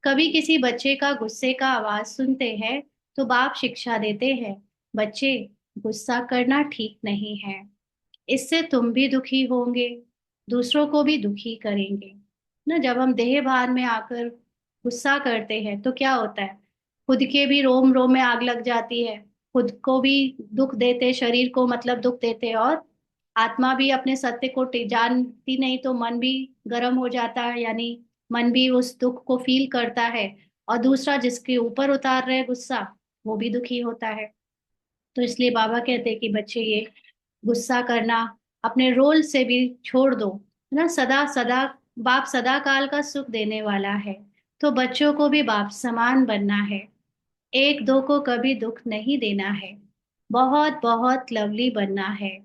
कभी किसी बच्चे का गुस्से का आवाज सुनते हैं तो बाप शिक्षा देते हैं, बच्चे गुस्सा करना ठीक नहीं है, इससे तुम भी दुखी होंगे, दूसरों को भी दुखी करेंगे ना। जब हम देह भान में आकर गुस्सा करते हैं तो क्या होता है, खुद के भी रोम रोम में आग लग जाती है, खुद को भी दुख देते, शरीर को मतलब दुख देते, और आत्मा भी अपने सत्य को जानती नहीं तो मन भी गर्म हो जाता है, यानी मन भी उस दुख को फील करता है, और दूसरा जिसके ऊपर उतार रहे गुस्सा वो भी दुखी होता है। तो इसलिए बाबा कहते हैं कि बच्चे ये गुस्सा करना अपने रोल से भी छोड़ दो, है ना। सदा सदा बाप सदा काल का सुख देने वाला है, तो बच्चों को भी बाप समान बनना है। एक दो को कभी दुख नहीं देना है, बहुत बहुत लवली बनना है।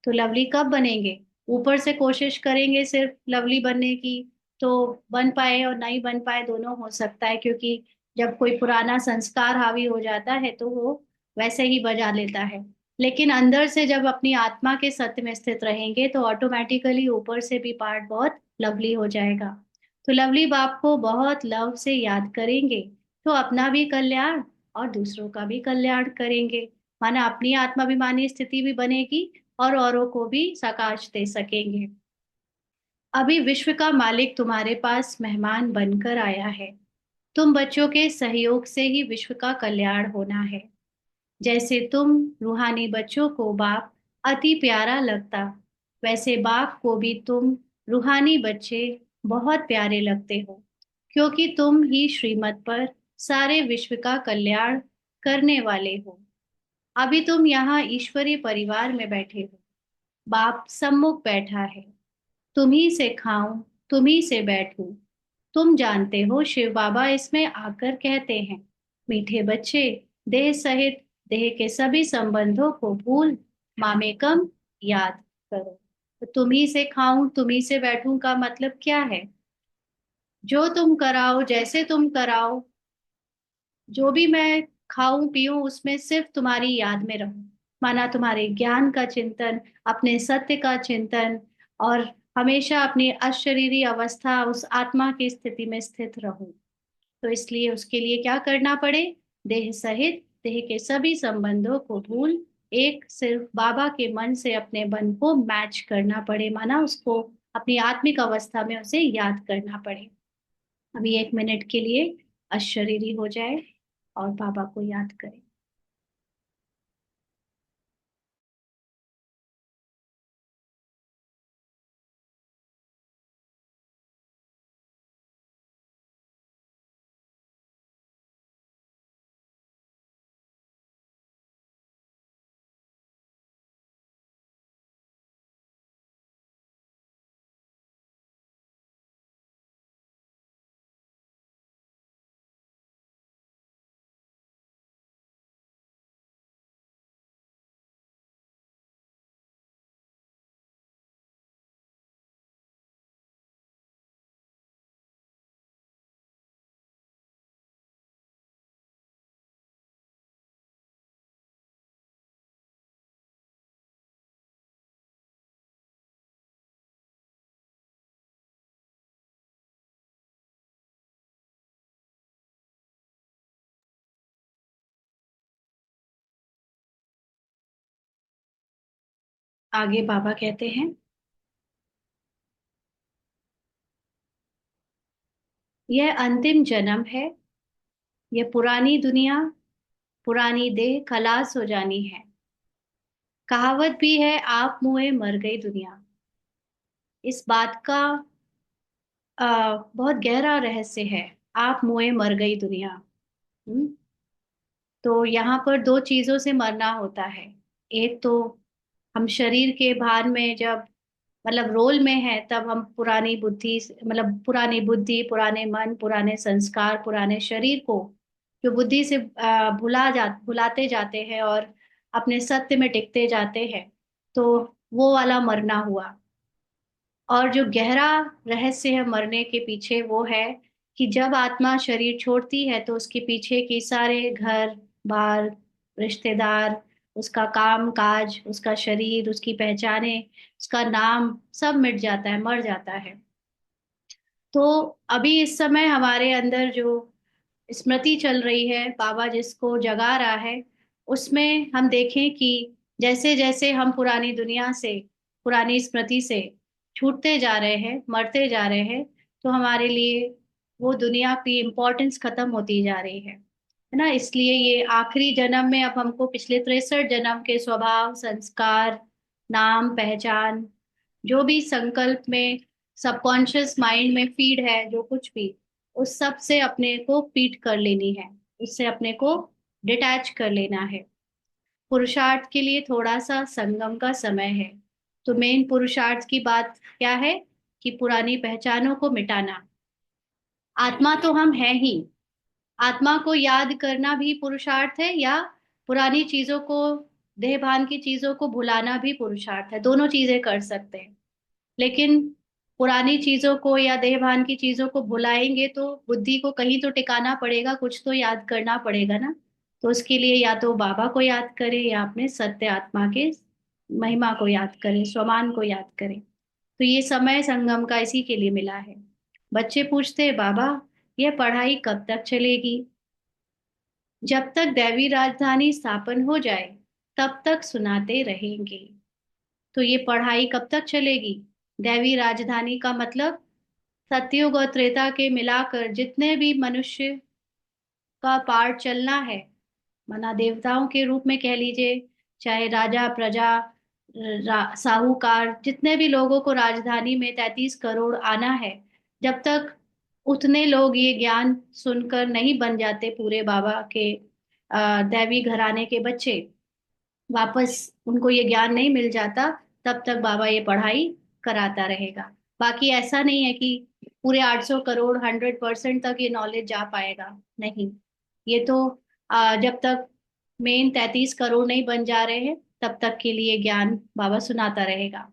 तो लवली कब बनेंगे, ऊपर से कोशिश करेंगे सिर्फ लवली बनने की तो बन पाए, और नहीं बन पाए दोनों हो सकता है, क्योंकि जब कोई पुराना संस्कार हावी हो जाता है तो वो वैसे ही बजा लेता है। लेकिन अंदर से जब अपनी आत्मा के सत्य में स्थित रहेंगे तो ऑटोमेटिकली ऊपर से भी पार्ट बहुत लवली हो जाएगा। तो लवली बाप को बहुत लव से याद करेंगे तो अपना भी कल्याण और दूसरों का भी कल्याण करेंगे, माना अपनी आत्माभिमानी स्थिति भी बनेगी और औरों को भी सकाश दे सकेंगे। अभी विश्व का मालिक तुम्हारे पास मेहमान बनकर आया है, तुम बच्चों के सहयोग से ही विश्व का कल्याण होना है। जैसे तुम रूहानी बच्चों को बाप अति प्यारा लगता, वैसे बाप को भी तुम रूहानी बच्चे बहुत प्यारे लगते हो, क्योंकि तुम ही श्रीमत पर सारे विश्व का कल्याण करने वाले हो। अभी तुम यहाँ ईश्वरीय परिवार में बैठे हो, बाप सम्मुख बैठा है, तुम्ही से खाऊं, तुम्ही से बैठूं। तुम जानते हो शिव बाबा इसमें आकर कहते हैं, मीठे बच्चे, देह सहित देह के सभी संबंधों को भूल मामेकम याद करो। तो तुम्ही से खाऊं तुम्ही से बैठूं का मतलब क्या है, जो तुम कराओ जैसे तुम कराओ, जो भी मैं खाऊं पीऊं उसमें सिर्फ तुम्हारी याद में रहूं, माना तुम्हारे ज्ञान का चिंतन, अपने सत्य का चिंतन, और हमेशा अपनी अशरीरी अवस्था उस आत्मा की स्थिति में स्थित रहूं। तो इसलिए उसके लिए क्या करना पड़े, देह सहित देह के सभी संबंधों को भूल एक सिर्फ बाबा के मन से अपने मन को मैच करना पड़े, माना उसको अपनी आत्मिक अवस्था में उसे याद करना पड़े। अभी 1 मिनट के लिए अशरीरी हो जाए और बाबा को याद करें। आगे बाबा कहते हैं, यह अंतिम जन्म है। यह पुरानी दुनिया, पुरानी देह खलास हो जानी है। कहावत भी है, आप मुए मर गई दुनिया। इस बात का बहुत गहरा रहस्य है। आप मुए मर गई दुनिया। हम्म। तो यहाँ पर दो चीजों से मरना होता है। एक तो हम शरीर के भान में जब मतलब रोल में है, तब हम पुरानी बुद्धि मतलब पुरानी बुद्धि, पुराने मन, पुराने संस्कार, पुराने शरीर को जो बुद्धि से भुलाते जाते हैं और अपने सत्य में टिकते जाते हैं। तो वो वाला मरना हुआ। और जो गहरा रहस्य है मरने के पीछे, वो है कि जब आत्मा शरीर छोड़ती है तो उसके पीछे के सारे घर बार, रिश्तेदार, उसका काम काज, उसका शरीर, उसकी पहचाने, उसका नाम सब मिट जाता है, मर जाता है। तो अभी इस समय हमारे अंदर जो स्मृति चल रही है, बाबा जिसको जगा रहा है, उसमें हम देखें कि जैसे जैसे हम पुरानी दुनिया से, पुरानी स्मृति से छूटते जा रहे हैं, मरते जा रहे हैं, तो हमारे लिए वो दुनिया की इम्पोर्टेंस खत्म होती जा रही है ना। इसलिए ये आखिरी जन्म में अब हमको पिछले 63 जन्म के स्वभाव, संस्कार, नाम, पहचान, जो भी संकल्प में सबकॉन्शियस माइंड में फीड है, जो कुछ भी, उस सब से अपने को पीट कर लेनी है, उससे अपने को डिटैच कर लेना है। पुरुषार्थ के लिए थोड़ा सा संगम का समय है। तो मेन पुरुषार्थ की बात क्या है कि पुरानी पहचानों को मिटाना। आत्मा तो हम हैं ही। आत्मा को याद करना भी पुरुषार्थ है, या पुरानी चीजों को, देह भान की चीजों को भुलाना भी पुरुषार्थ है। दोनों चीजें कर सकते हैं। लेकिन पुरानी चीजों को या देहभान की चीजों को भुलाएंगे तो बुद्धि को कहीं तो टिकाना पड़ेगा, कुछ तो याद करना पड़ेगा ना। तो उसके लिए या तो बाबा को याद करें या अपने सत्य आत्मा के महिमा को याद करें, स्वमान को याद करें। तो ये समय संगम का इसी के लिए मिला है। बच्चे पूछते हैं, बाबा यह पढ़ाई कब तक चलेगी? जब तक दैवी राजधानी स्थापन हो जाए तब तक सुनाते रहेंगे। तो ये पढ़ाई कब तक चलेगी? दैवी राजधानी का मतलब सतयुग और त्रेता के मिलाकर जितने भी मनुष्य का पार्ट चलना है, माना देवताओं के रूप में कह लीजिए, चाहे राजा प्रजा, साहूकार, जितने भी लोगों को राजधानी में 33 करोड़ आना है, जब तक उतने लोग ये ज्ञान सुनकर नहीं बन जाते पूरे बाबा के दैवी घराने के बच्चे, वापस उनको ये ज्ञान नहीं मिल जाता, तब तक बाबा ये पढ़ाई कराता रहेगा। बाकी ऐसा नहीं है कि पूरे 800 करोड़ 100% तक ये नॉलेज जा पाएगा, नहीं। ये तो जब तक मेन 33 करोड़ नहीं बन जा रहे हैं, तब तक के लिए ज्ञान बाबा सुनाता रहेगा।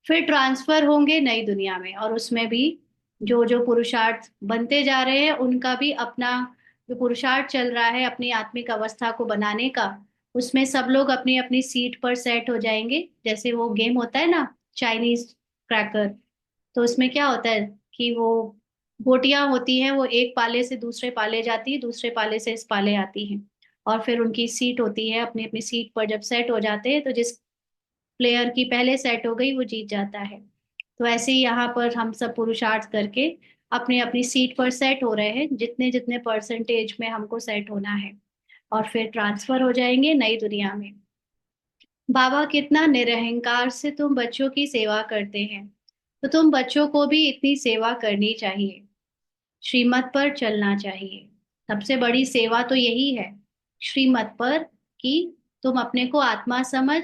फिर ट्रांसफर होंगे नई दुनिया में, और उसमें भी जो जो पुरुषार्थ बनते जा रहे हैं उनका भी अपना जो पुरुषार्थ चल रहा है अपनी आत्मिक अवस्था को बनाने का, उसमें सब लोग अपनी अपनी सीट पर सेट हो जाएंगे। जैसे वो गेम होता है ना, चाइनीज क्रैकर। तो उसमें क्या होता है कि वो गोटियां होती हैं, वो एक पाले से दूसरे पाले जाती है, दूसरे पाले से इस पाले आती हैं, और फिर उनकी सीट होती है। अपनी अपनी सीट पर जब सेट हो जाते हैं तो जिस प्लेयर की पहले सेट हो गई वो जीत जाता है। तो ऐसे ही यहाँ पर हम सब पुरुषार्थ करके अपनी अपनी सीट पर सेट हो रहे हैं, जितने जितने परसेंटेज में हमको सेट होना है, और फिर ट्रांसफर हो जाएंगे नई दुनिया में। बाबा कितना निरहंकार से तुम बच्चों की सेवा करते हैं, तो तुम बच्चों को भी इतनी सेवा करनी चाहिए, श्रीमत पर चलना चाहिए। सबसे बड़ी सेवा तो यही है, श्रीमत पर, कि तुम अपने को आत्मा समझ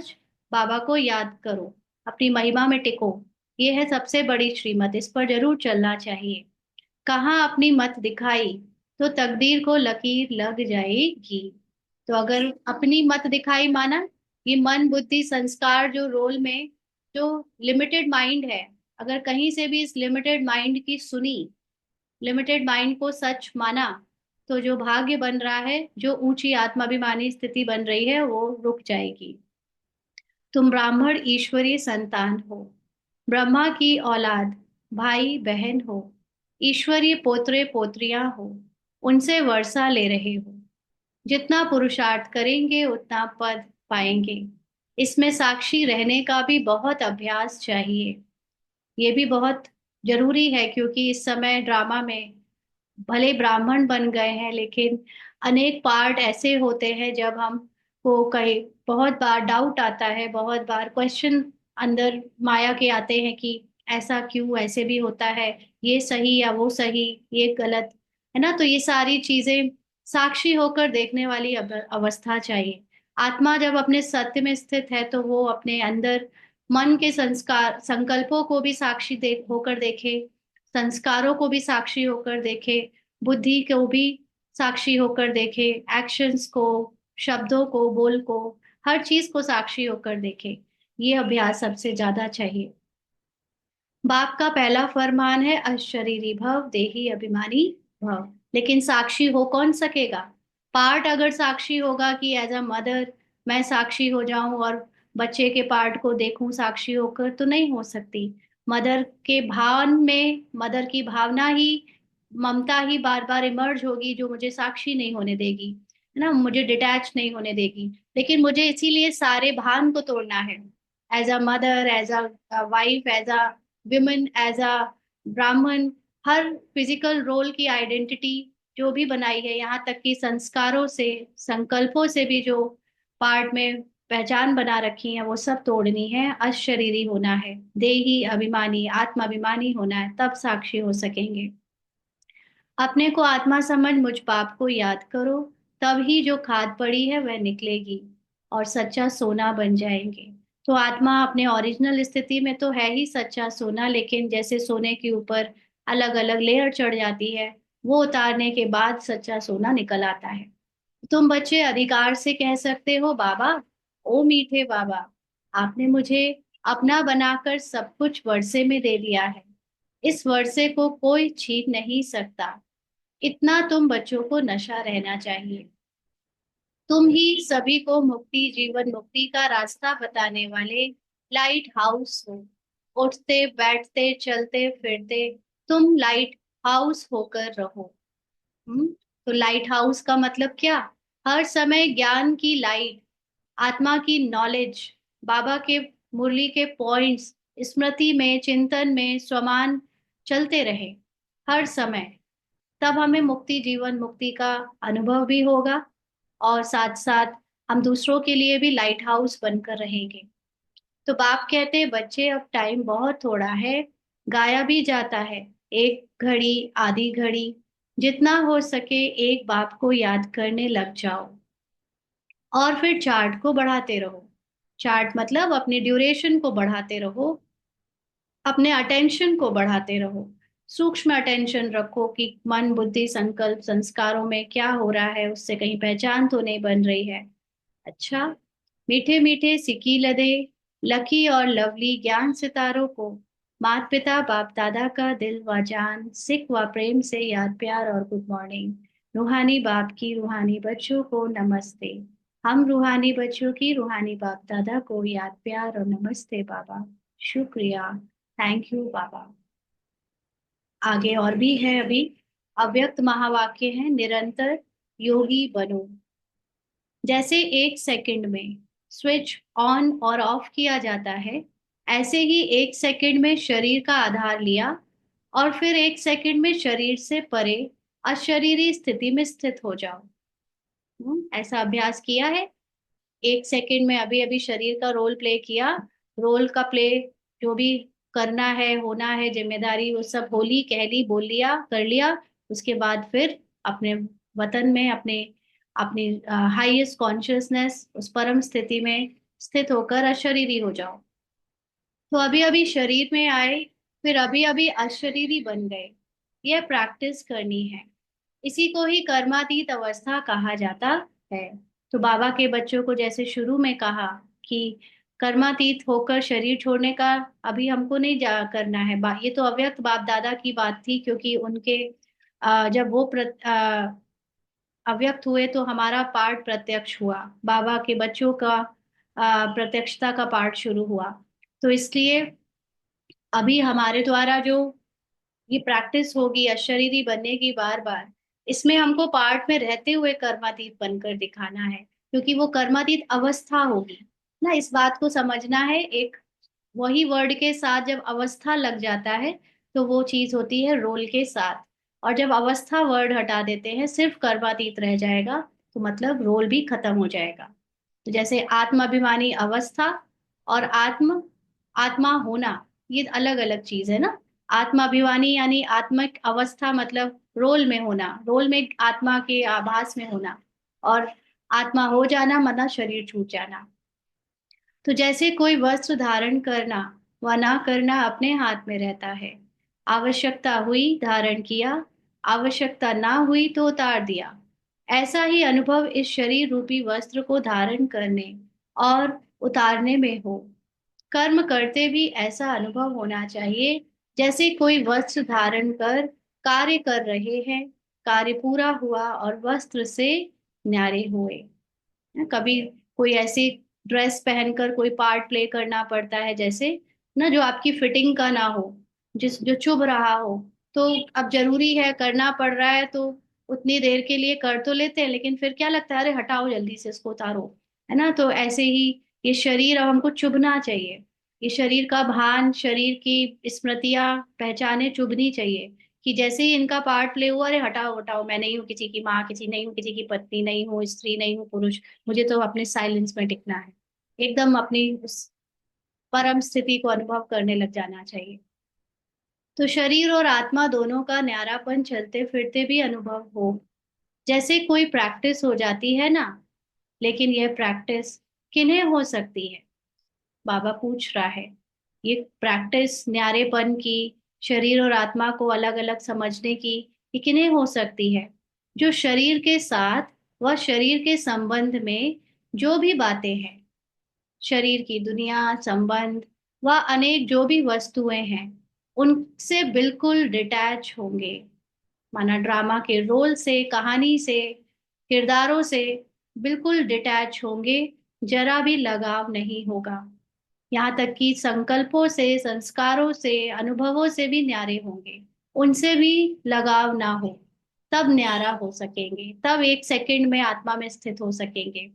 बाबा को याद करो, अपनी महिमा में टिको। ये है सबसे बड़ी श्रीमत, इस पर जरूर चलना चाहिए। कहाँ अपनी मत दिखाई तो तकदीर को लकीर लग जाएगी। तो अगर अपनी मत दिखाई माना, ये मन बुद्धि संस्कार जो रोल में जो लिमिटेड माइंड है, अगर कहीं से भी इस लिमिटेड माइंड की सुनी, लिमिटेड माइंड को सच माना, तो जो भाग्य बन रहा है, जो ऊंची आत्माभिमानी स्थिति बन रही है, वो रुक जाएगी। तुम ब्राह्मण ईश्वरीय संतान हो, ब्रह्मा की औलाद, भाई बहन हो, ईश्वरीय पोत्रे पोत्रियां हो, उनसे वर्षा ले रहे हो। जितना पुरुषार्थ करेंगे उतना पद पाएंगे। इसमें साक्षी रहने का भी बहुत अभ्यास चाहिए। ये भी बहुत जरूरी है, क्योंकि इस समय ड्रामा में भले ब्राह्मण बन गए हैं, लेकिन अनेक पार्ट ऐसे होते हैं जब हम को कहीं बहुत बार डाउट आता है, बहुत बार क्वेश्चन अंदर माया के आते हैं कि ऐसा क्यों, ऐसे भी होता है, ये सही या वो सही, ये गलत है ना। तो ये सारी चीजें साक्षी होकर देखने वाली अवस्था चाहिए। आत्मा जब अपने सत्य में स्थित है तो वो अपने अंदर मन के संस्कार संकल्पों को भी साक्षी होकर देखे, संस्कारों को भी साक्षी होकर देखे, बुद्धि को भी साक्षी होकर देखे, एक्शंस को, शब्दों को, बोल को, हर चीज को साक्षी होकर देखे। ये अभ्यास सबसे ज्यादा चाहिए। बाप का पहला फरमान है अशरीरी भव देही अभिमानी भव। लेकिन साक्षी हो कौन सकेगा? पार्ट अगर साक्षी होगा कि एज अ मदर मैं साक्षी हो जाऊं और बच्चे के पार्ट को देखूं साक्षी होकर, तो नहीं हो सकती। मदर के भावन में मदर की भावना ही, ममता ही बार बार इमर्ज होगी, जो मुझे साक्षी नहीं होने देगी, है ना, मुझे डिटैच नहीं होने देगी। लेकिन मुझे इसीलिए सारे भान को तोड़ना है, as a mother, as a wife, as a women, as a Brahmin. हर फिजिकल रोल की आइडेंटिटी जो भी बनाई है, यहाँ तक कि संस्कारों से, संकल्पों से भी जो पार्ट में पहचान बना रखी है, वो सब तोड़नी है। अशरीरी होना है, देही अभिमानी, आत्माभिमानी होना है, तब साक्षी हो सकेंगे। अपने को आत्मा समझ मुझ पाप को याद करो, तब ही जो खाद पड़ी है वह निकलेगी और सच्चा सोना बन जाएंगे। तो आत्मा अपने ओरिजिनल स्थिति में तो है ही सच्चा सोना, लेकिन जैसे सोने के ऊपर अलग अलग लेयर चढ़ जाती है, वो उतारने के बाद सच्चा सोना निकल आता है। तुम बच्चे अधिकार से कह सकते हो, बाबा, ओ मीठे बाबा, आपने मुझे अपना बनाकर सब कुछ वर्षे में दे दिया है। इस वर्षे को कोई छीन नहीं सकता। इतना तुम बच्चों को नशा रहना चाहिए। तुम ही सभी को मुक्ति, जीवन मुक्ति का रास्ता बताने वाले लाइट हाउस हो। उठते बैठते चलते फिरते तुम लाइट हाउस होकर रहो। हम्म। तो लाइट हाउस का मतलब क्या? हर समय ज्ञान की लाइट, आत्मा की नॉलेज, बाबा के मुरली के पॉइंट्स स्मृति में, चिंतन में स्वमान चलते रहे हर समय। तब हमें मुक्ति, जीवन मुक्ति का अनुभव भी होगा, और साथ साथ हम दूसरों के लिए भी लाइट हाउस बनकर रहेंगे। तो बाप कहते हैं, बच्चे अब टाइम बहुत थोड़ा है, गाया भी जाता है। एक घड़ी, आधी घड़ी, जितना हो सके एक बाप को याद करने लग जाओ, और फिर चार्ट को बढ़ाते रहो। चार्ट मतलब अपनी ड्यूरेशन को बढ़ाते रहो, अपने अटेंशन को बढ़ाते रहो। सूक्ष्म अटेंशन रखो कि मन, बुद्धि, संकल्प, संस्कारों में क्या हो रहा है, उससे कहीं पहचान तो नहीं बन रही है। अच्छा, मीठे मीठे सिकी लदे लकी और लवली ज्ञान सितारों को माता पिता बाप दादा का दिल व जान, सिख व प्रेम से याद, प्यार और गुड मॉर्निंग। रूहानी बाप की रूहानी बच्चों को नमस्ते। हम रूहानी बच्चों की रूहानी बाप दादा को याद, प्यार और नमस्ते बाबा। शुक्रिया, थैंक यू बाबा। आगे और भी है अभी। अव्यक्त महावाक्य है, निरंतर योगी बनो। जैसे एक सेकंड में स्विच ऑन और ऑफ किया जाता है, ऐसे ही एक सेकंड में शरीर का आधार लिया और फिर एक सेकंड में शरीर से परे अशरीरी स्थिति में स्थित हो जाओ। ऐसा अभ्यास किया है? एक सेकंड में अभी अभी शरीर का रोल प्ले किया, रोल का प्ले, जो भी करना है, होना है, जिम्मेदारी, वो सब होली, कह ली, बोल लिया, कर लिया। उसके बाद फिर अपने वतन में, अपने अपनी हाईएस्ट कॉन्शियसनेस, उस परम स्थिति में स्थित होकर अशरीरी हो जाओ। तो अभी अभी शरीर में आए, फिर अभी अभी अशरीरी बन गए। यह प्रैक्टिस करनी है। इसी को ही कर्मातीत अवस्था कहा जाता है। तो बाबा के बच्चों को जैसे शुरू में कहा कि कर्मातीत होकर शरीर छोड़ने का अभी हमको नहीं जा करना है, ये तो अव्यक्त बाप दादा की बात थी, क्योंकि उनके जब वो अव्यक्त हुए तो हमारा पार्ट प्रत्यक्ष हुआ, बाबा के बच्चों का प्रत्यक्षता का पार्ट शुरू हुआ। तो इसलिए अभी हमारे द्वारा जो ये प्रैक्टिस होगी अशरीरी बनने की, बार बार, इसमें हमको पार्ट में रहते हुए कर्मातीत बनकर दिखाना है, क्योंकि वो कर्मातीत अवस्था होगी। ना, इस बात को समझना है। एक वही वर्ड के साथ जब अवस्था लग जाता है तो वो चीज होती है रोल के साथ। और जब अवस्था वर्ड हटा देते हैं, सिर्फ कर्मातीत रह जाएगा, तो मतलब रोल भी खत्म हो जाएगा। तो जैसे आत्माभिमानी अवस्था और आत्मा होना, ये अलग अलग चीज है ना। आत्माभिमानी यानी आत्मिक अवस्था, मतलब रोल में होना, रोल में आत्मा के आभास में होना। और आत्मा हो जाना मतलब शरीर छूट जाना। तो जैसे कोई वस्त्र धारण करना व ना करना अपने हाथ में रहता है। आवश्यकता हुई धारण किया, आवश्यकता ना हुई तो उतार दिया। ऐसा ही अनुभव इस शरीर रूपी वस्त्र को धारण करने और उतारने में हो। कर्म करते भी ऐसा अनुभव होना चाहिए, जैसे कोई वस्त्र धारण कर कार्य कर रहे हैं, कार्य पूरा हुआ और वस्त्र से न्यारे हुए। कभी कोई ऐसी ड्रेस पहनकर कोई पार्ट प्ले करना पड़ता है, जैसे ना, जो आपकी फिटिंग का ना हो, जिस जो चुभ रहा हो, तो अब जरूरी है, करना पड़ रहा है, तो उतनी देर के लिए कर तो लेते हैं, लेकिन फिर क्या लगता है, अरे हटाओ जल्दी से इसको उतारो, है ना। तो ऐसे ही ये शरीर अब हमको चुभना चाहिए। ये शरीर का भान, शरीर की स्मृतियां, पहचाने चुभनी चाहिए। कि जैसे ही इनका पार्ट प्ले हुआ, अरे हटाओ हटाओ, मैं नहीं हूँ किसी की माँ, किसी नहीं हूँ, किसी की पत्नी नहीं हूँ, स्त्री नहीं हूँ, पुरुष। मुझे तो अपने साइलेंस में टिकना है, एकदम अपनी उस परम स्थिति को अनुभव करने लग जाना चाहिए। तो शरीर और आत्मा दोनों का न्यारापन चलते फिरते भी अनुभव हो। जैसे कोई प्रैक्टिस हो जाती है ना, लेकिन यह प्रैक्टिस किन्हें हो सकती है, बाबा पूछ रहा है। ये प्रैक्टिस न्यारेपन की, शरीर और आत्मा को अलग अलग समझने की, ये किन्हें हो सकती है? जो शरीर के साथ व शरीर के संबंध में जो भी बातें हैं, शरीर की दुनिया, संबंध व अनेक जो भी वस्तुएं हैं, उनसे बिल्कुल डिटैच होंगे। माना ड्रामा के रोल से, कहानी से, किरदारों से बिल्कुल डिटैच होंगे। जरा भी लगाव नहीं होगा। यहाँ तक कि संकल्पों से, संस्कारों से, अनुभवों से भी न्यारे होंगे। उनसे भी लगाव ना हो, तब न्यारा हो सकेंगे, तब एक सेकंड में आत्मा में स्थित हो सकेंगे।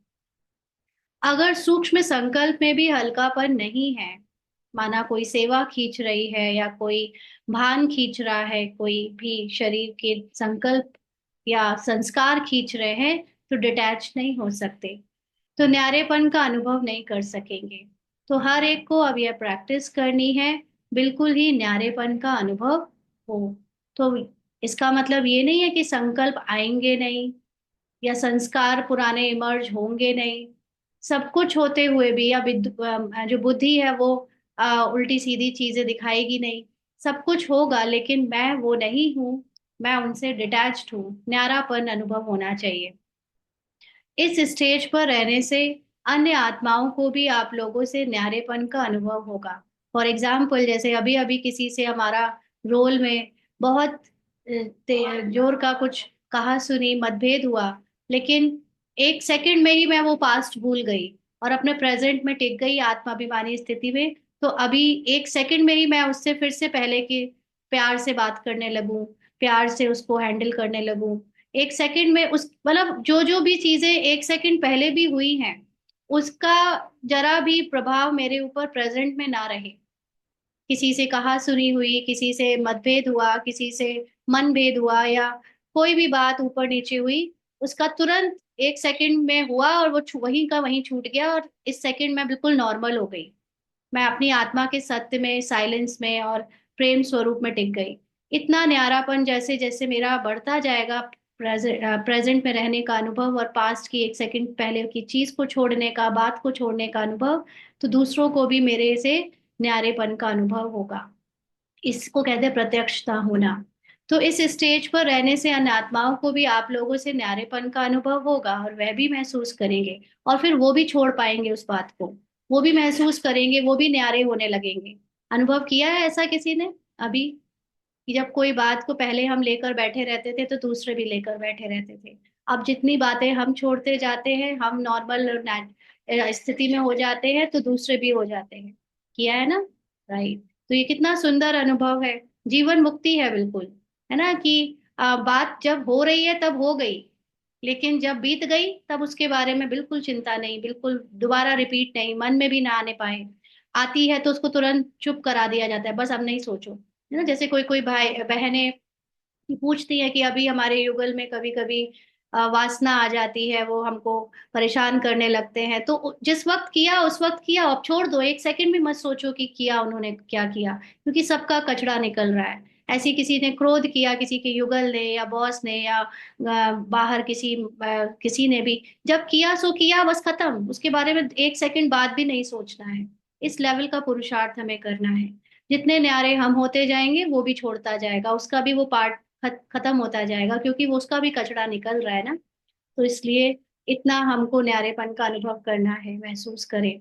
अगर सूक्ष्म संकल्प में भी हल्कापन नहीं है, माना कोई सेवा खींच रही है या कोई भान खींच रहा है, कोई भी शरीर के संकल्प या संस्कार खींच रहे हैं, तो डिटैच नहीं हो सकते, तो न्यारेपन का अनुभव नहीं कर सकेंगे। तो हर एक को अब यह प्रैक्टिस करनी है, बिल्कुल ही न्यारेपन का अनुभव हो। तो इसका मतलब ये नहीं है कि संकल्प आएंगे नहीं, या संस्कार पुराने इमर्ज होंगे नहीं। सब कुछ होते हुए भी, या जो बुद्धि है वो उल्टी सीधी चीजें दिखाएगी नहीं। सब कुछ होगा, लेकिन मैं वो नहीं हूँ, मैं उनसे डिटैच्ड हूँ, न्यारापन अनुभव होना चाहिए। इस स्टेज पर रहने से अन्य आत्माओं को भी आप लोगों से न्यारेपन का अनुभव होगा। फॉर एग्जाम्पल, जैसे अभी अभी किसी से हमारा रोल में बहुत जोर का कुछ कहा सुनी मतभेद हुआ, लेकिन एक सेकंड में ही मैं वो पास्ट भूल गई और अपने प्रेजेंट में टिक गई आत्माभिमानी स्थिति में। तो अभी एक सेकंड में ही मैं उससे फिर से पहले के प्यार से बात करने लगूं, प्यार से उसको हैंडल करने लगूं। एक सेकंड में उस, मतलब जो जो भी चीजें एक सेकंड पहले भी हुई हैं, उसका जरा भी प्रभाव मेरे ऊपर प्रेजेंट में ना रहे। किसी से कहा सुनी हुई, किसी से मतभेद हुआ, किसी से मनभेद हुआ, या कोई भी बात ऊपर नीचे हुई, उसका तुरंत एक सेकंड में हुआ और वो वहीं का वहीं छूट गया, और इस सेकंड में बिल्कुल नॉर्मल हो गई। मैं अपनी आत्मा के सत्य में, साइलेंस में और प्रेम स्वरूप में टिक गई। इतना न्यारापन जैसे जैसे मेरा बढ़ता जाएगा, प्रेजेंट में रहने का अनुभव और पास्ट की एक सेकंड पहले की चीज को छोड़ने का, बात को छोड़ने का अनुभव, तो दूसरों को भी मेरे से न्यारेपन का अनुभव होगा। इसको कहते हैं प्रत्यक्षता होना। तो इस स्टेज पर रहने से अन्य आत्माओं को भी आप लोगों से न्यारेपन का अनुभव होगा, और वह भी महसूस करेंगे, और फिर वो भी छोड़ पाएंगे उस बात को। वो भी महसूस करेंगे, वो भी न्यारे होने लगेंगे। अनुभव किया है ऐसा किसी ने अभी, कि जब कोई बात को पहले हम लेकर बैठे रहते थे, तो दूसरे भी लेकर बैठे रहते थे। अब जितनी बातें हम छोड़ते जाते हैं, हम नॉर्मल स्थिति में हो जाते हैं, तो दूसरे भी हो जाते हैं। किया है ना? राइट। तो ये कितना सुंदर अनुभव है, जीवन मुक्ति है बिल्कुल, है ना। कि बात जब हो रही है तब हो गई, लेकिन जब बीत गई तब उसके बारे में बिल्कुल चिंता नहीं, बिल्कुल दोबारा रिपीट नहीं, मन में भी ना आने पाए। आती है तो उसको तुरंत चुप करा दिया जाता है, बस अब नहीं सोचो, है ना। जैसे कोई कोई भाई बहनें पूछती है कि अभी हमारे युगल में कभी कभी वासना आ जाती है, वो हमको परेशान करने लगते हैं, तो जिस वक्त किया उस वक्त किया, अब छोड़ दो, एक सेकंड भी मत सोचो कि किया उन्होंने क्या किया, क्योंकि सबका कचरा निकल रहा है। ऐसी किसी ने क्रोध किया, किसी के युगल ने या बॉस ने या बाहर किसी ने भी, जब किया सो किया, बस खत्म, उसके बारे में एक सेकंड बाद भी नहीं सोचना है। इस लेवल का पुरुषार्थ हमें करना है। जितने न्यारे हम होते जाएंगे वो भी छोड़ता जाएगा, उसका भी वो पार्ट खत्म होता जाएगा, क्योंकि वो उसका भी कचरा निकल रहा है ना। तो इसलिए इतना हमको न्यारेपन का अनुभव करना है, महसूस करें।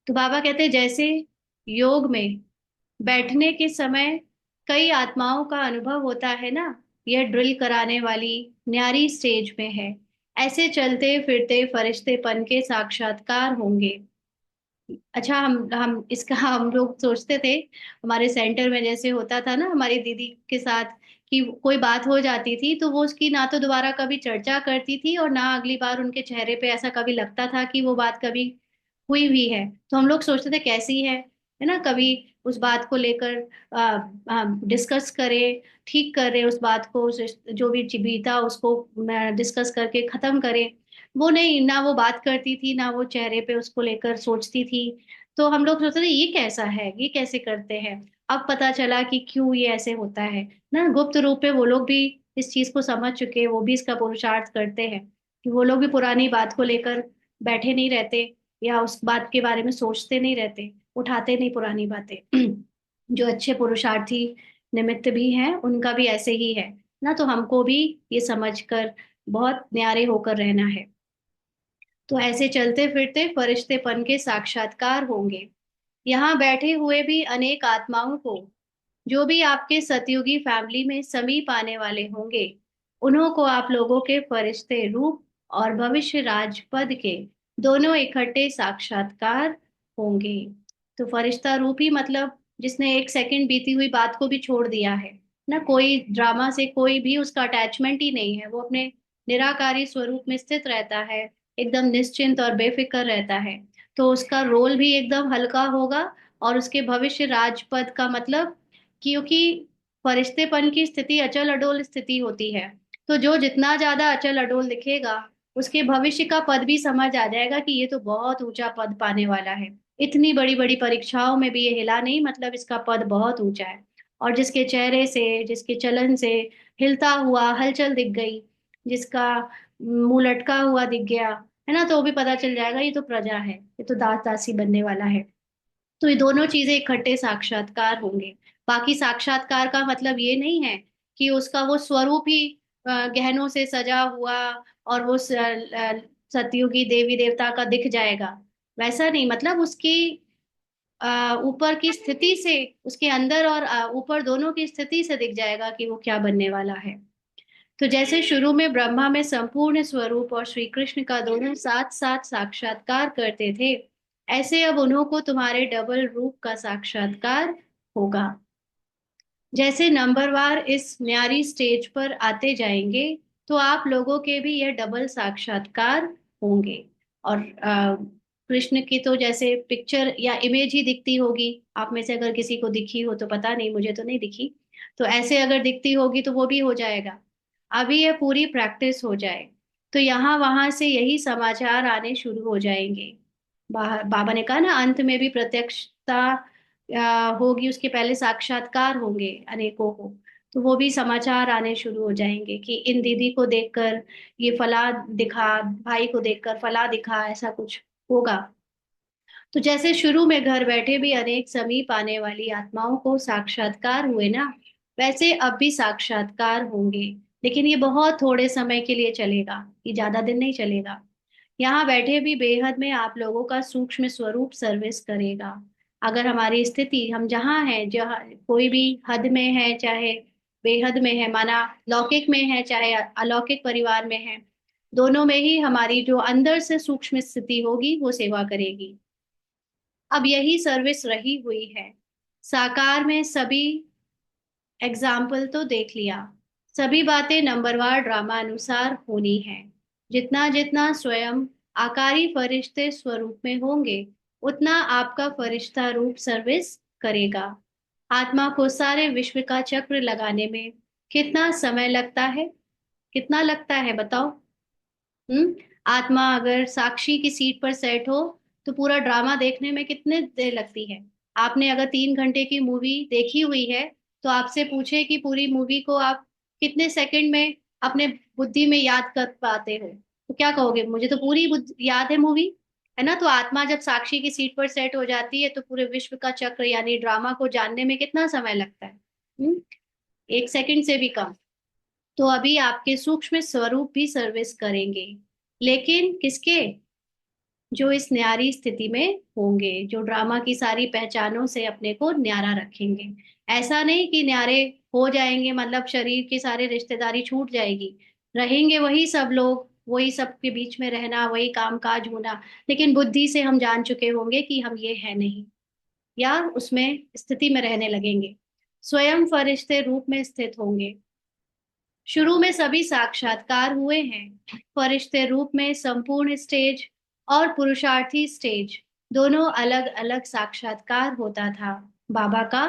तो बाबा कहते हैं जैसे योग में बैठने के समय कई आत्माओं का अनुभव होता है ना, यह ड्रिल कराने वाली न्यारी स्टेज में है। ऐसे चलते फिरते फरिश्तेपन के साक्षात्कार होंगे। अच्छा, हम इसका हम लोग सोचते थे, हमारे सेंटर में जैसे होता था ना हमारी दीदी के साथ, कि कोई बात हो जाती थी तो वो उसकी ना तो दोबारा कभी चर्चा करती थी, और ना अगली बार उनके चेहरे पे ऐसा कभी लगता था कि वो बात कभी हुई भी है। तो हम लोग सोचते थे कैसी है ना, कभी उस बात को लेकर डिस्कस करें, ठीक करें उस बात को, जो भी बीता उसको डिस्कस करके खत्म करें। वो नहीं, ना वो बात करती थी, ना वो चेहरे पे उसको लेकर सोचती थी। तो हम लोग सोचते थे ये कैसा है, ये कैसे करते हैं। अब पता चला कि क्यों ये ऐसे होता है ना, गुप्त रूप में वो लोग भी इस चीज को समझ चुके हैं, वो भी इसका पुरुषार्थ करते हैं, कि वो लोग भी पुरानी बात को लेकर बैठे नहीं रहते, या उस बात के बारे में सोचते नहीं रहते, उठाते नहीं पुरानी बातें। जो अच्छे पुरुषार्थी निमित्त भी हैं उनका भी ऐसे ही है ना। तो हमको भी ये समझकर बहुत न्यारे होकर रहना है। तो ऐसे चलते फिरते फरिश्तेपन के साक्षात्कार होंगे। यहाँ बैठे हुए भी अनेक आत्माओं को, जो भी आपके सतयुगी फैमिली में समीप आने वाले होंगे, उन्हों को आप लोगों के फरिश्ते रूप और भविष्य राजपद के दोनों इकट्ठे साक्षात्कार होंगे। तो फरिश्ता रूप ही मतलब जिसने एक सेकंड बीती हुई बात को भी छोड़ दिया है ना, कोई ड्रामा से कोई भी उसका अटैचमेंट ही नहीं है, वो अपने निराकारी स्वरूप में स्थित रहता है, एकदम निश्चिंत और बेफिक्र रहता है। तो उसका रोल भी एकदम हल्का होगा। और उसके भविष्य राजपद का मतलब, क्योंकि फरिश्तेपन की स्थिति अचल अडोल स्थिति होती है, तो जो जितना ज्यादा अचल अडोल दिखेगा, उसके भविष्य का पद भी समझ आ जाएगा कि ये तो बहुत ऊंचा पद पाने वाला है। इतनी बड़ी बड़ी परीक्षाओं में भी ये हिला नहीं, मतलब इसका पद बहुत ऊंचा है। और जिसके चेहरे से, जिसके चलन से हिलता हुआ हलचल दिख गई, जिसका मुंह लटका हुआ दिख गया, है ना, तो वो भी पता चल जाएगा ये तो प्रजा है, ये तो दास दासी बनने वाला है। तो ये दोनों चीजें इकट्ठे साक्षात्कार होंगे। बाकी साक्षात्कार का मतलब ये नहीं है कि उसका वो स्वरूप ही गहनों से सजा हुआ और वो सतयुगी देवी देवता का दिख जाएगा, वैसा नहीं। मतलब उसकी ऊपर की स्थिति से, उसके अंदर और ऊपर दोनों की स्थिति से दिख जाएगा कि वो क्या बनने वाला है। तो जैसे शुरू में ब्रह्मा में संपूर्ण स्वरूप और श्री कृष्ण का दोनों साथ साथ साक्षात्कार करते थे, ऐसे अब उन्हों को तुम्हारे डबल रूप का साक्षात्कार होगा। जैसे नंबरवार इस न्यारी स्टेज पर आते जाएंगे, तो आप लोगों के भी यह डबल साक्षात्कार होंगे। और कृष्ण की तो जैसे पिक्चर या इमेज ही दिखती होगी, आप में से अगर किसी को दिखी हो तो पता नहीं, मुझे तो नहीं दिखी। तो ऐसे अगर दिखती होगी तो वो भी हो जाएगा। अभी यह पूरी प्रैक्टिस हो जाए तो यहाँ वहां से यही समाचार आने शुरू हो जाएंगे। बाबा ने कहा ना, अंत में भी प्रत्यक्षता होगी, उसके पहले साक्षात्कार होंगे अनेकों को। तो वो भी समाचार आने शुरू हो जाएंगे कि इन दीदी को देखकर ये फला दिखा, भाई को देखकर फला दिखा, ऐसा कुछ होगा। तो जैसे शुरू में घर बैठे भी अनेक समीप आने वाली आत्माओं को साक्षात्कार हुए ना, वैसे अब भी साक्षात्कार होंगे। लेकिन ये बहुत थोड़े समय के लिए चलेगा, ये ज्यादा दिन नहीं चलेगा। यहाँ बैठे भी बेहद में आप लोगों का सूक्ष्म स्वरूप सर्विस करेगा। अगर हमारी स्थिति, हम जहाँ हैं, जहाँ कोई भी हद में है चाहे बेहद में है, माना लौकिक में है चाहे अलौकिक परिवार में है, दोनों में ही हमारी जो अंदर से सूक्ष्म स्थिति होगी वो सेवा करेगी। अब यही सर्विस रही हुई है। साकार में सभी एग्जाम्पल तो देख लिया, सभी बातें नंबरवार ड्रामा अनुसार होनी है। जितना जितना स्वयं आकारी फरिश्ते स्वरूप में होंगे, उतना आपका फरिश्ता रूप सर्विस करेगा। आत्मा को सारे विश्व का चक्र लगाने में कितना समय लगता है? कितना लगता है बताओ? आत्मा अगर साक्षी की सीट पर सेट हो तो पूरा ड्रामा देखने में कितने देर लगती है? आपने अगर 3 घंटे की मूवी देखी हुई है तो आपसे पूछे कि पूरी मूवी को आप कितने सेकंड में अपने बुद्धि में याद कर पाते हो, तो क्या कहोगे? मुझे तो पूरी याद है मूवी, है ना? तो आत्मा जब साक्षी की सीट पर सेट हो जाती है तो पूरे विश्व का चक्र यानी ड्रामा को जानने में कितना समय लगता है? 1 सेकंड से भी कम। तो अभी आपके सूक्ष्म स्वरूप भी सर्विस करेंगे, लेकिन किसके? जो इस न्यारी स्थिति में होंगे, जो ड्रामा की सारी पहचानों से अपने को न्यारा रखेंगे। ऐसा नहीं कि न्यारे हो जाएंगे मतलब शरीर की सारी रिश्तेदारी छूट जाएगी, रहेंगे वही सब लोग, वही सबके बीच में रहना, वही काम काज होना, लेकिन बुद्धि से हम जान चुके होंगे कि हम ये है नहीं, या उसमें स्थिति में रहने लगेंगे। स्वयं फरिश्ते रूप में स्थित होंगे। शुरू में सभी साक्षात्कार हुए हैं। फरिश्ते रूप में संपूर्ण स्टेज और पुरुषार्थी स्टेज, दोनों अलग अलग साक्षात्कार होता था। बाबा का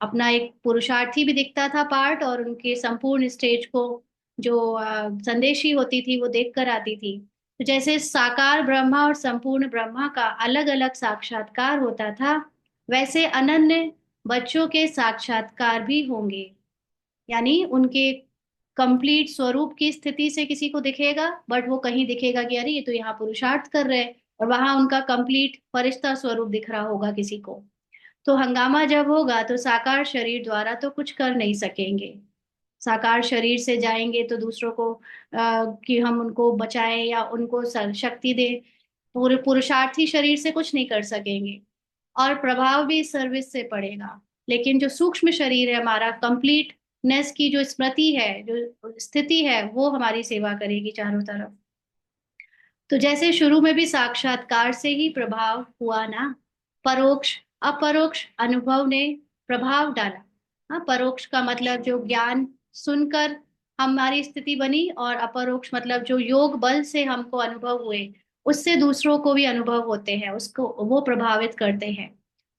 अपना एक पुरुषार्थी भी दिखता था पार्ट, और उनके संपूर्ण स्टेज को जो संदेशी होती थी वो देख कर आती थी। तो जैसे साकार ब्रह्मा और संपूर्ण ब्रह्मा का अलग अलग साक्षात्कार होता था, वैसे अनन्य बच्चों के साक्षात्कार भी होंगे। यानी उनके कंप्लीट स्वरूप की स्थिति से किसी को दिखेगा, बट वो कहीं दिखेगा कि अरे ये तो यहाँ पुरुषार्थ कर रहे हैं, और वहां उनका कंप्लीट फरिश्ता स्वरूप दिख रहा होगा किसी को। तो हंगामा जब होगा तो साकार शरीर द्वारा तो कुछ कर नहीं सकेंगे। साकार शरीर से जाएंगे तो दूसरों को कि हम उनको बचाएं या उनको शक्ति दें, पूरे पुरुषार्थी शरीर से कुछ नहीं कर सकेंगे, और प्रभाव भी इस सर्विस से पड़ेगा। लेकिन जो सूक्ष्म शरीर है हमारा, कंप्लीटनेस की जो स्मृति है, जो स्थिति है, वो हमारी सेवा करेगी चारों तरफ। तो जैसे शुरू में भी साक्षात्कार से ही प्रभाव हुआ ना, परोक्ष अपरोक्ष अनुभव ने प्रभाव डाला। हाँ, परोक्ष का मतलब जो ज्ञान सुनकर हमारी स्थिति बनी, और अपरोक्ष मतलब जो योग बल से हमको अनुभव हुए, उससे दूसरों को भी अनुभव होते हैं, उसको वो प्रभावित करते हैं।